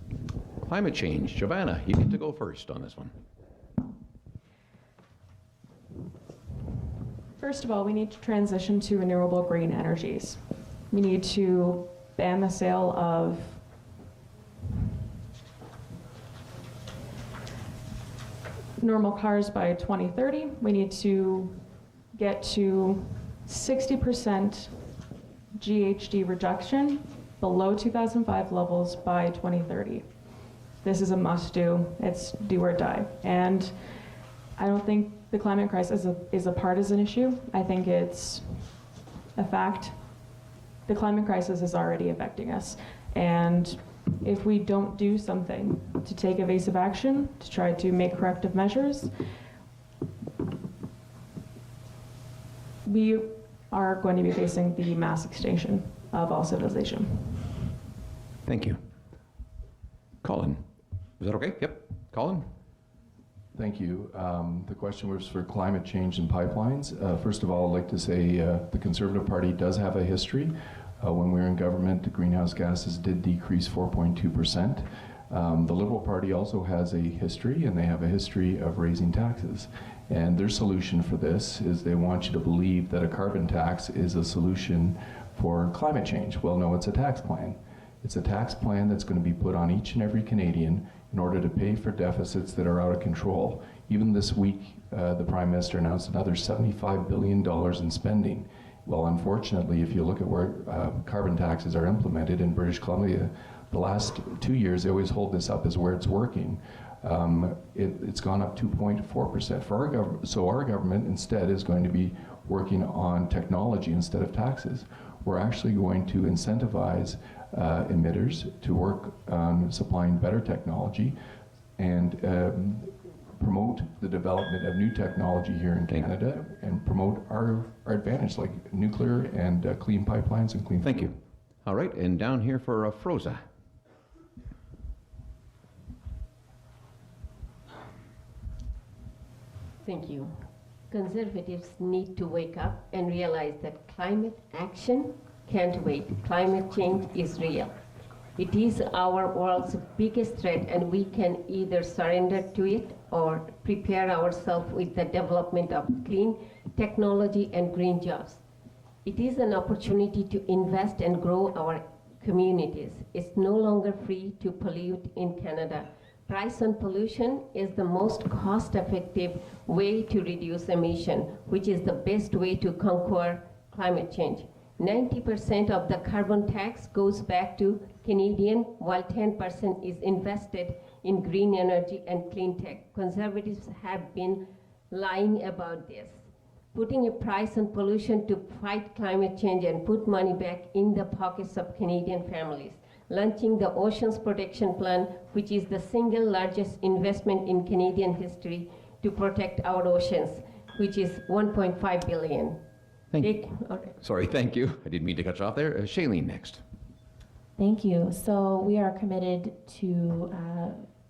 Climate change. Giovanna, you get to go first on this one. First of all, we need to transition to renewable green energies. We need to ban the sale of normal cars by 2030. We need to get to 60% GHG reduction below 2005 levels by 2030. This is a must-do. It's do or die. And I don't think the climate crisis is a partisan issue. I think it's a fact. The climate crisis is already affecting us. And if we don't do something to take evasive action, to try to make corrective measures, we are going to be facing the mass extinction of all civilization. Thank you. Colin. Is that okay? Yep. Colin? Thank you. The question was for climate change and pipelines. First of all, I'd like to say the Conservative Party does have a history. When we were in government, the greenhouse gases did decrease 4.2%. The Liberal Party also has a history, and they have a history of raising taxes. And their solution for this is they want you to believe that a carbon tax is a solution for climate change. Well, no, it's a tax plan. It's a tax plan that's going to be put on each and every Canadian in order to pay for deficits that are out of control. Even this week, the Prime Minister announced another $75 billion in spending. Well, unfortunately, if you look at where carbon taxes are implemented in British Columbia, the last 2 years, they always hold this up as where it's working. It's gone up 2.4% for our government. So our government instead is going to be working on technology instead of taxes. We're actually going to incentivize emitters to work on supplying better technology and promote the development of new technology here in Canada and promote our advantage like nuclear and clean pipelines and clean Thank you. All right, and down here for Froza. Thank you. Conservatives need to wake up and realize that climate action can't wait. Climate change is real. It is our world's biggest threat, and we can either surrender to it or prepare ourselves with the development of clean technology and green jobs. It is an opportunity to invest and grow our communities. It's no longer free to pollute in Canada. Price on pollution is the most cost-effective way to reduce emission, which is the best way to conquer climate change. 90% of the carbon tax goes back to Canadian, while 10% is invested in green energy and clean tech. Conservatives have been lying about this. Putting a price on pollution to fight climate change and put money back in the pockets of Canadian families. Launching the Oceans Protection Plan, which is the single largest investment in Canadian history to protect our oceans, which is $1.5 billion. Thank you. I didn't mean to cut you off there. Shailene next. Thank you. So we are committed to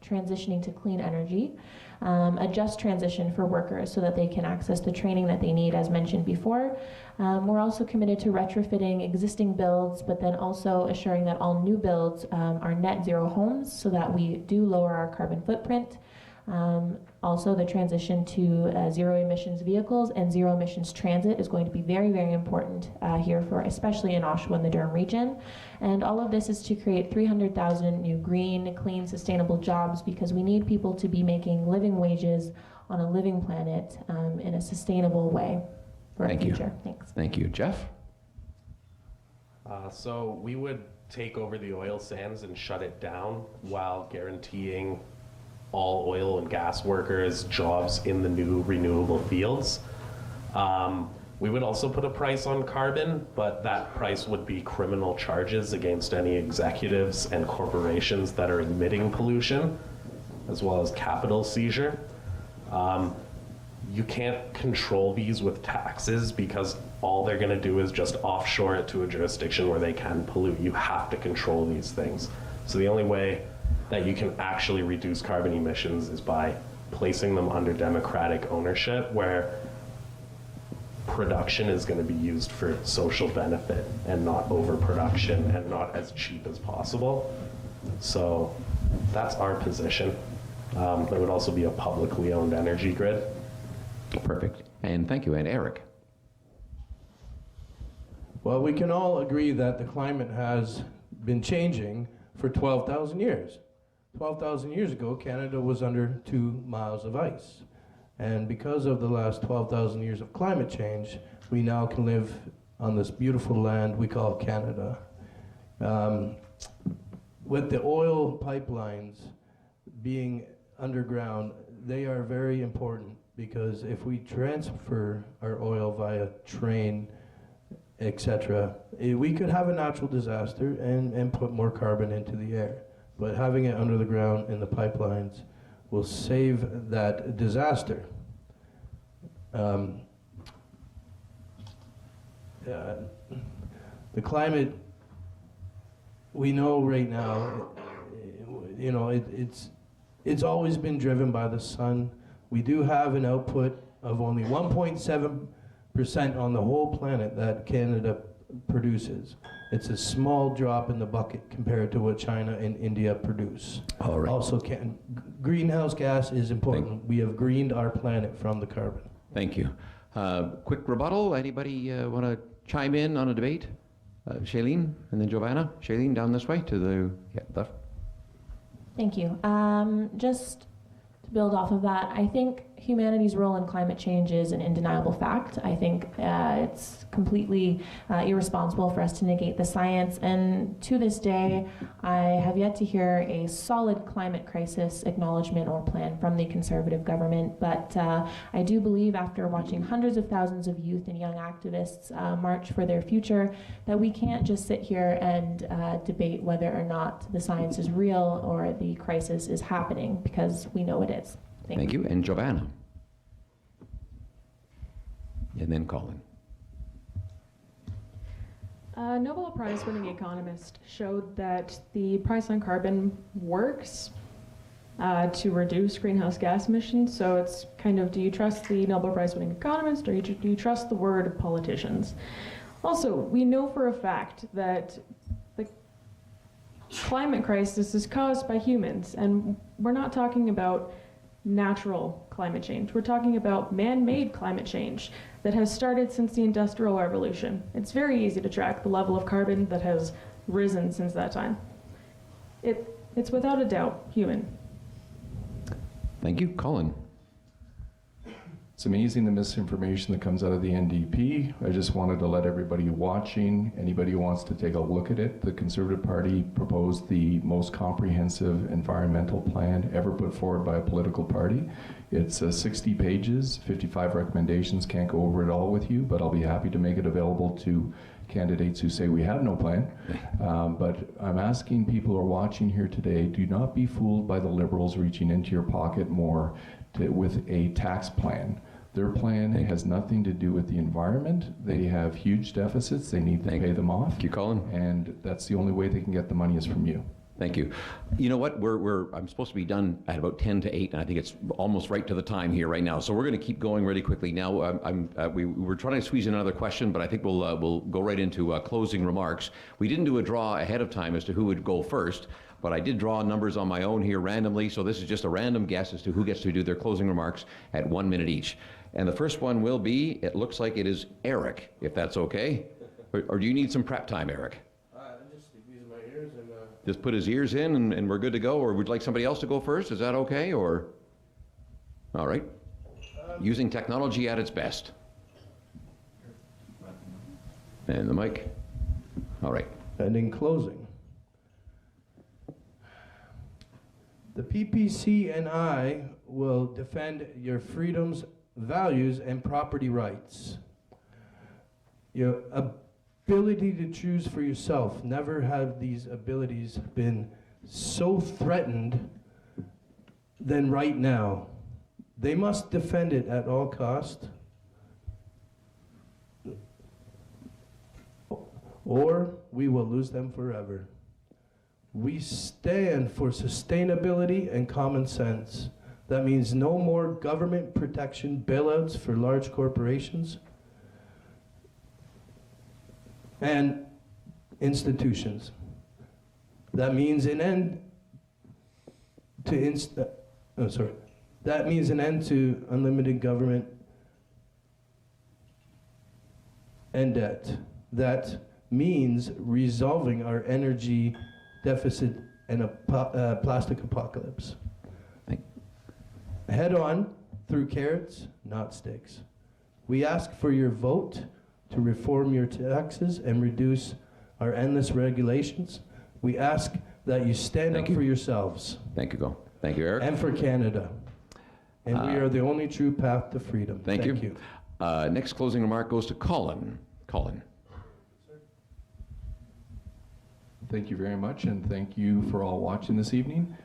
transitioning to clean energy, a just transition for workers so that they can access the training that they need, as mentioned before. We're also committed to retrofitting existing builds, but then also assuring that all new builds are net zero homes so that we do lower our carbon footprint. Also, the transition to zero emissions vehicles and zero emissions transit is going to be very, very important here for, especially in Oshawa and the Durham region. And all of this is to create 300,000 new green, clean, sustainable jobs, because we need people to be making living wages on a living planet in a sustainable way for the future. Thanks. Thank you. Jeff? So we would take over the oil sands and shut it down while guaranteeing all oil and gas workers jobs in the new renewable fields. We would also put a price on carbon, but that price would be criminal charges against any executives and corporations that are emitting pollution, as well as capital seizure. You can't control these with taxes because all they're gonna do is just offshore it to a jurisdiction where they can pollute. You have to control these things. So the only way that you can actually reduce carbon emissions is by placing them under democratic ownership, where production is going to be used for social benefit and not overproduction and not as cheap as possible. So that's our position. There would also be a publicly owned energy grid. Perfect. And thank you. And Eric? Well, we can all agree that the climate has been changing for 12,000 years. 12,000 years ago, Canada was under 2 miles of ice. And because of the last 12,000 years of climate change, we now can live on this beautiful land we call Canada. With the oil pipelines being underground, they are very important, because if we transfer our oil via train, etc., we could have a natural disaster and put more carbon into the air. But having it under the ground in the pipelines will save that disaster. The climate, we know right now, you know, it's always been driven by the sun. We do have an output of only 1.7% on the whole planet that Canada produces. It's a small drop in the bucket compared to what China and India produce. All right. Also, greenhouse gas is important. We have greened our planet from the carbon. Thank you. Quick rebuttal. Anybody want to chime in on a debate? Shailene and then Giovanna. Shailene, down this way to the left. Thank you. Just to build off of that, I think humanity's role in climate change is an undeniable fact. I think it's completely irresponsible for us to negate the science. And to this day, I have yet to hear a solid climate crisis acknowledgement or plan from the Conservative government. But I do believe, after watching hundreds of thousands of youth and young activists march for their future, that we can't just sit here and debate whether or not the science is real or the crisis is happening, because we know it is. Thank you. And Giovanna. And then Colin. A Nobel Prize winning economist showed that the price on carbon works to reduce greenhouse gas emissions. So it's kind of, do you trust the Nobel Prize winning economist, or do you trust the word of politicians? Also, we know for a fact that climate crisis is caused by humans, and we're not talking about natural climate change. We're talking about man-made climate change that has started since the Industrial Revolution. It's very easy to track the level of carbon that has risen since that time. It's without a doubt human. Thank you. Colin. It's amazing the misinformation that comes out of the NDP. I just wanted to let everybody watching, anybody who wants to take a look at it, the Conservative Party proposed the most comprehensive environmental plan ever put forward by a political party. It's 60 pages, 55 recommendations. Can't go over it all with you, but I'll be happy to make it available to candidates who say we have no plan. But I'm asking people who are watching here today, do not be fooled by the Liberals reaching into your pocket more with a tax plan. Their plan has nothing to do with the environment. They have huge deficits. They need to pay them off. Thank you, Colin. And that's the only way they can get the money is from you. Thank you. You know what? I'm supposed to be done at about 10 to 8, and I think it's almost right to the time here right now. So we're going to keep going really quickly. Now, we were trying to squeeze in another question, but I think we'll go right into closing remarks. We didn't do a draw ahead of time as to who would go first, but I did draw numbers on my own here randomly. So this is just a random guess as to who gets to do their closing remarks at 1 minute each. And the first one will be, it looks like it is Eric, if that's okay. Or do you need some prep time, Eric? Just put his ears in and we're good to go, or would you like somebody else to go first? Is that okay, or? All right. Using technology at its best. And the mic. All right. And in closing, the PPC and I will defend your freedoms, values, and property rights. Your ability to choose for yourself. Never have these abilities been so threatened than right now. They must defend it at all cost, or we will lose them forever. We stand for sustainability and common sense. That means no more government protection bailouts for large corporations and institutions. That means an end to That means an end to unlimited government and debt. That means resolving our energy deficit and a plastic apocalypse. Head on through carrots, not sticks. We ask for your vote to reform your taxes and reduce our endless regulations. We ask that you stand up for yourselves. Thank you, Go. Thank you, Eric. And for Canada. And we are the only true path to freedom. Thank you. Next closing remark goes to Colin. Colin. Thank you very much, and thank you for all watching this evening.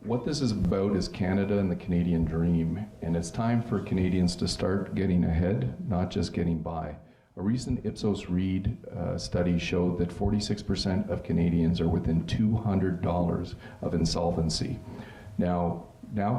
What this is about is Canada and the Canadian dream, and it's time for Canadians to start getting ahead, not just getting by. A recent Ipsos Reid study showed that 46% of Canadians are within $200 of insolvency. Now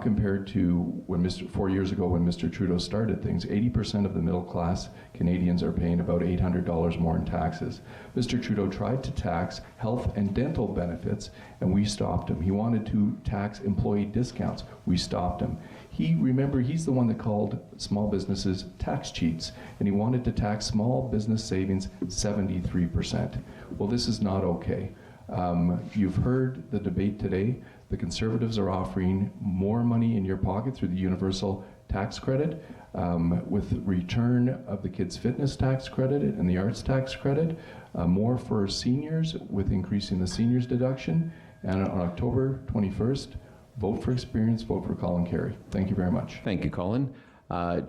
compared to when 4 years ago when Mr. Trudeau started things, 80% of the middle class Canadians are paying about $800 more in taxes. Mr. Trudeau tried to tax health and dental benefits, and we stopped him. He wanted to tax employee discounts. We stopped him. Remember, he's the one that called small businesses tax cheats, and he wanted to tax small business savings 73%. Well, this is not okay. You've heard the debate today. The Conservatives are offering more money in your pocket through the universal tax credit, with return of the kids' fitness tax credit and the arts tax credit, more for seniors with increasing the seniors deduction, and on October 21st, vote for experience, vote for Colin Carey. Thank you very much. Thank you, Colin.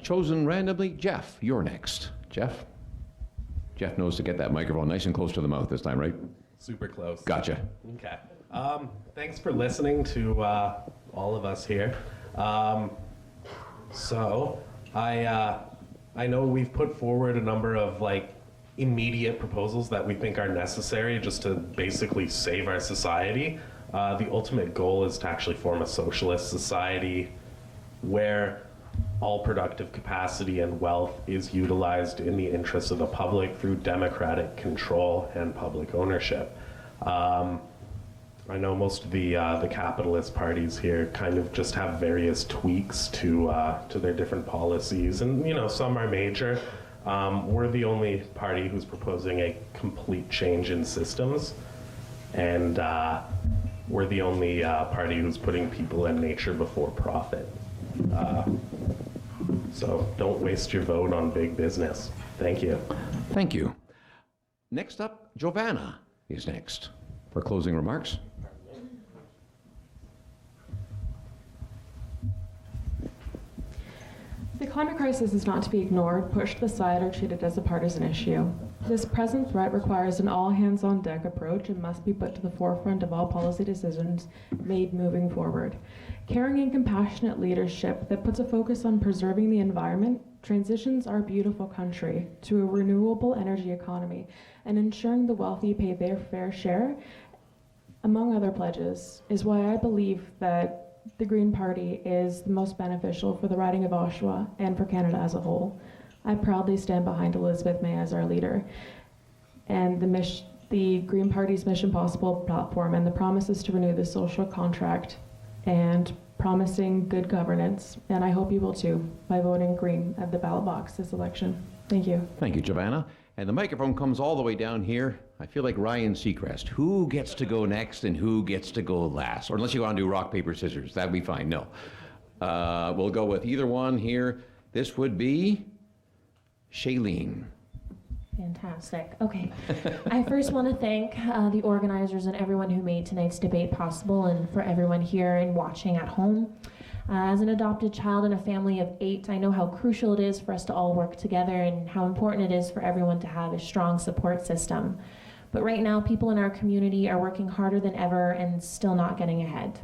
Chosen randomly, Jeff, you're next. Jeff? Jeff knows to get that microphone nice and close to the mouth this time, right? Super close. Gotcha. Okay. Thanks for listening to all of us here. So I know we've put forward a number of immediate proposals that we think are necessary just to basically save our society. The ultimate goal is to actually form a socialist society where all productive capacity and wealth is utilized in the interests of the public through democratic control and public ownership. I know most of the capitalist parties here kind of just have various tweaks to their different policies, and you know, some are major. We're the only party who's proposing a complete change in systems, and we're the only party who's putting people and nature before profit. So don't waste your vote on big business. Thank you. Thank you. Next up, Giovanna is next for closing remarks. The climate crisis is not to be ignored, pushed aside, or treated as a partisan issue. This present threat requires an all-hands-on-deck approach and must be put to the forefront of all policy decisions made moving forward. Caring and compassionate leadership that puts a focus on preserving the environment transitions our beautiful country to a renewable energy economy and ensuring the wealthy pay their fair share, among other pledges, is why I believe that the Green Party is the most beneficial for the riding of Oshawa and for Canada as a whole. I proudly stand behind Elizabeth May as our leader, and the Green Party's Mission Possible platform and the promises to renew the social contract and promising good governance, and I hope you will too, by voting Green at the ballot box this election. Thank you. Thank you, Giovanna. And the microphone comes all the way down here. I feel like Ryan Seacrest. Who gets to go next and who gets to go last? Or unless you want to do rock, paper, scissors, that'd be fine. No. We'll go with either one here. This would be Shailene. Fantastic. Okay. I first want to thank the organizers and everyone who made tonight's debate possible, and for everyone here and watching at home. As an adopted child in a family of 8, I know how crucial it is for us to all work together and how important it is for everyone to have a strong support system. But right now, people in our community are working harder than ever and still not getting ahead.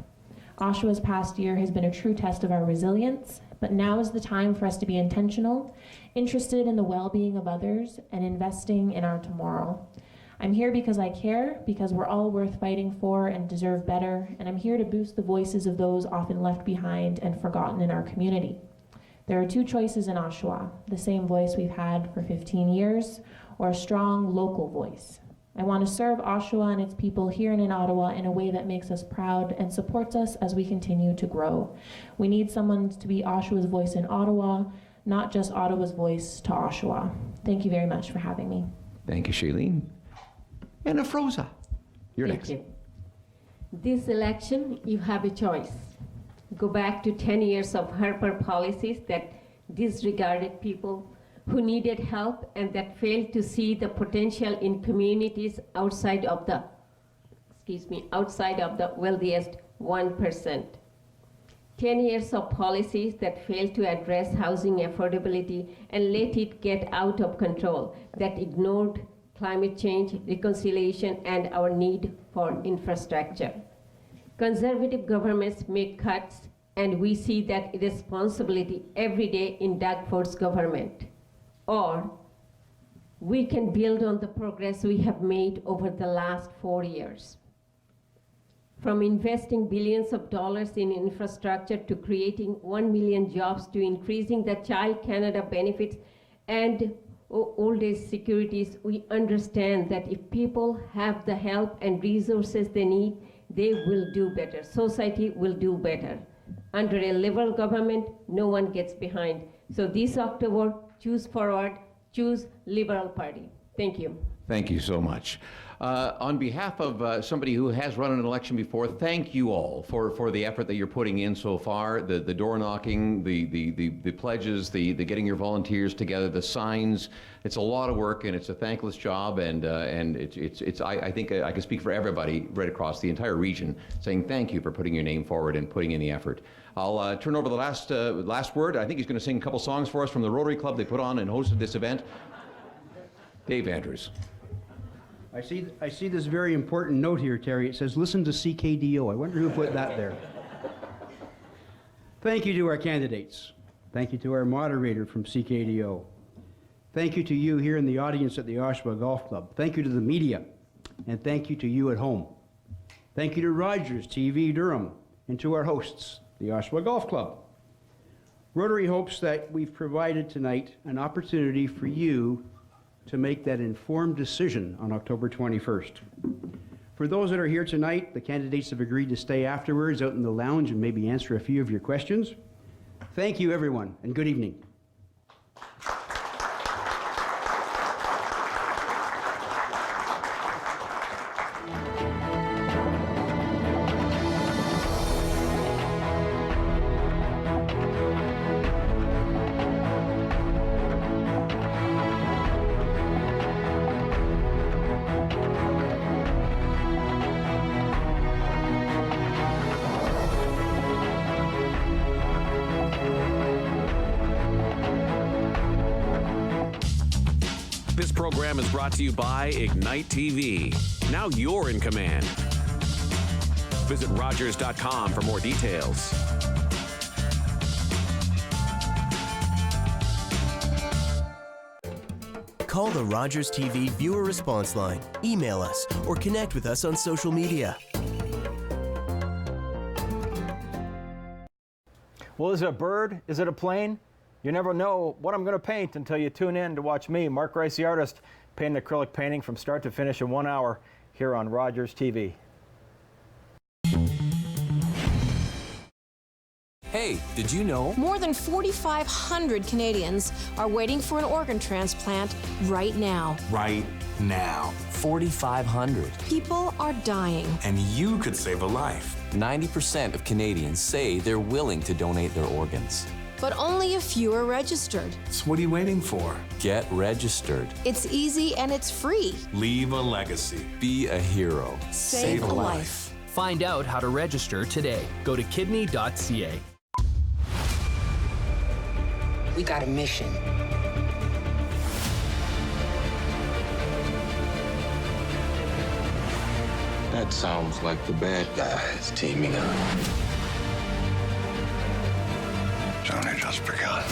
Oshawa's past year has been a true test of our resilience, but now is the time for us to be intentional, interested in the well-being of others, and investing in our tomorrow. I'm here because I care, because we're all worth fighting for and deserve better, and I'm here to boost the voices of those often left behind and forgotten in our community. There are 2 choices in Oshawa, the same voice we've had for 15 years, or a strong local voice. I want to serve Oshawa and its people here and in Ottawa in a way that makes us proud and supports us as we continue to grow. We need someone to be Oshawa's voice in Ottawa, not just Ottawa's voice to Oshawa. Thank you very much for having me. Thank you, Shailene. And Afroza, you're next. Thank you. This election, you have a choice. Go back to 10 years of Harper policies that disregarded people who needed help and that failed to see the potential in communities outside of the wealthiest 1%. 10 years of policies that failed to address housing affordability and let it get out of control, that ignored climate change, reconciliation, and our need for infrastructure. Conservative governments make cuts, and we see that irresponsibility every day in Doug Ford's government. Or we can build on the progress we have made over the last 4 years. From investing billions of dollars in infrastructure to creating 1 million jobs to increasing the Child Canada benefits and old age securities, we understand that if people have the help and resources they need, they will do better. Society will do better. Under a Liberal government, no one gets behind. So this October, choose forward, choose Liberal Party. Thank you. Thank you so much. On behalf of somebody who has run an election before, thank you all for the effort that you're putting in so far, the door knocking, the pledges, the getting your volunteers together, the signs. It's a lot of work and it's a thankless job, and I think I can speak for everybody right across the entire region saying thank you for putting your name forward and putting in the effort. I'll turn over the last word. I think he's going to sing a couple songs for us from the Rotary Club. They put on and hosted this event. Dave Andrews. I see this very important note here, Terry. It says, listen to CKDO. I wonder who put that there. Thank you to our candidates. Thank you to our moderator from CKDO. Thank you to you here in the audience at the Oshawa Golf Club. Thank you to the media. And thank you to you at home. Thank you to Rogers TV Durham and to our hosts, the Oshawa Golf Club. Rotary hopes that we've provided tonight an opportunity for you to make that informed decision on October 21st. For those that are here tonight, the candidates have agreed to stay afterwards out in the lounge and maybe answer a few of your questions. Thank you, everyone, and good evening. This program is brought to you by Ignite TV. Now you're in command. Visit Rogers.com for more details. Call the Rogers TV viewer response line, email us, or connect with us on social media. Well, is it a bird? Is it a plane? You never know what I'm going to paint until you tune in to watch me, Mark Rice, the artist, paint an acrylic painting from start to finish in 1 hour here on Rogers TV. Hey, did you know? More than 4,500 Canadians are waiting for an organ transplant right now. Right now. 4,500. People are dying. And you could save a life. 90% of Canadians say they're willing to donate their organs. But only a few are registered. So what are you waiting for? Get registered. It's easy and it's free. Leave a legacy. Be a hero. Save a life. Find out how to register today. Go to kidney.ca. We got a mission. That sounds like the bad guys teaming up. It's only just begun.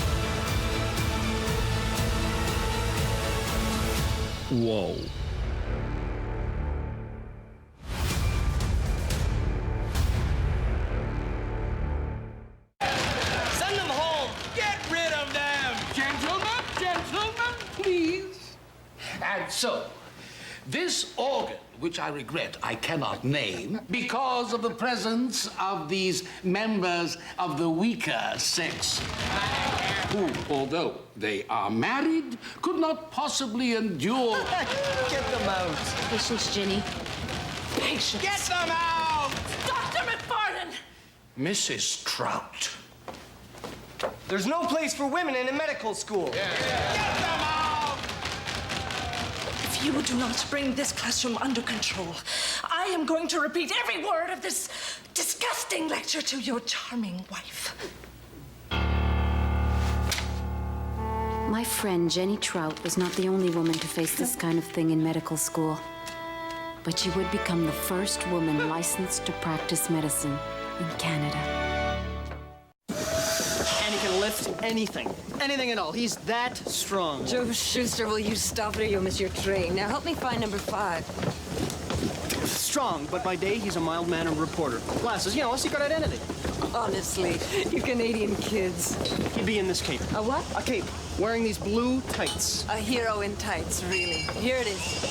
Whoa. Send them home! Get rid of them! Gentlemen, please. And so, this organ, which I regret I cannot name, because of the presence of these members of the weaker sex, who, although they are married, could not possibly endure... Get them out. Patience, Ginny. Patience. Get them out! Dr. McFarland! Mrs. Trout. There's no place for women in a medical school. Get them out! If you do not bring this classroom under control, I am going to repeat every word of this disgusting lecture to your charming wife. My friend Jenny Trout was not the only woman to face this kind of thing in medical school. But she would become the first woman licensed to practice medicine in Canada. And he can lift anything. Anything at all. He's that strong. Joe Schuster, will you stop or you'll miss your train? Now help me find number 5. Strong, but by day he's a mild-mannered reporter. Glasses, you know, a secret identity. Honestly, you Canadian kids. He'd be in this cape. A what? A cape. Wearing these blue tights. A hero in tights, really. Here it is.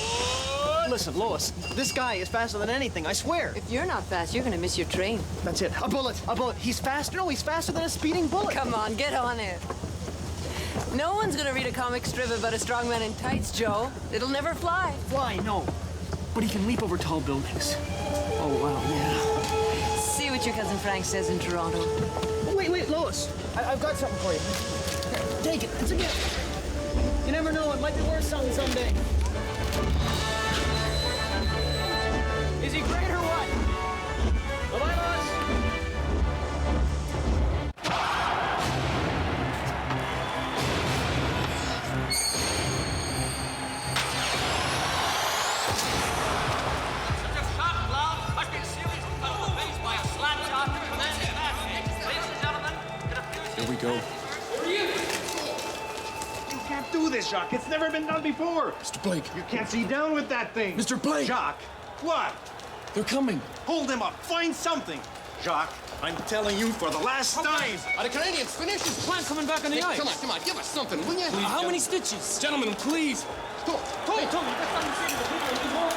Listen, Lois, this guy is faster than anything, I swear. If you're not fast, you're gonna miss your train. That's it. A bullet. A bullet. He's faster. No, he's faster than a speeding bullet. Come on, get on it. No one's gonna read a comic strip about a strong man in tights, Joe. It'll never fly. Fly, no. But he can leap over tall buildings. Oh, wow, yeah. See what your cousin Frank says in Toronto. Oh, wait, Lois. I've got something for you. Here, take it. It's a gift. You never know. It might be worth something someday. Is he great or what? Bye-bye, Lois. Here we go. You can't do this, Jacques. It's never been done before. Mr. Blake. You can't see down with that thing. Mr. Blake. Jacques. What? They're coming. Hold him up. Find something. Jacques, I'm telling you for the last time. Are the Canadians finished? His plan coming back on the ice. Come on, give us something, will you? How many stitches? Gentlemen, please. Hey, Tony, you got something to say to the people anymore?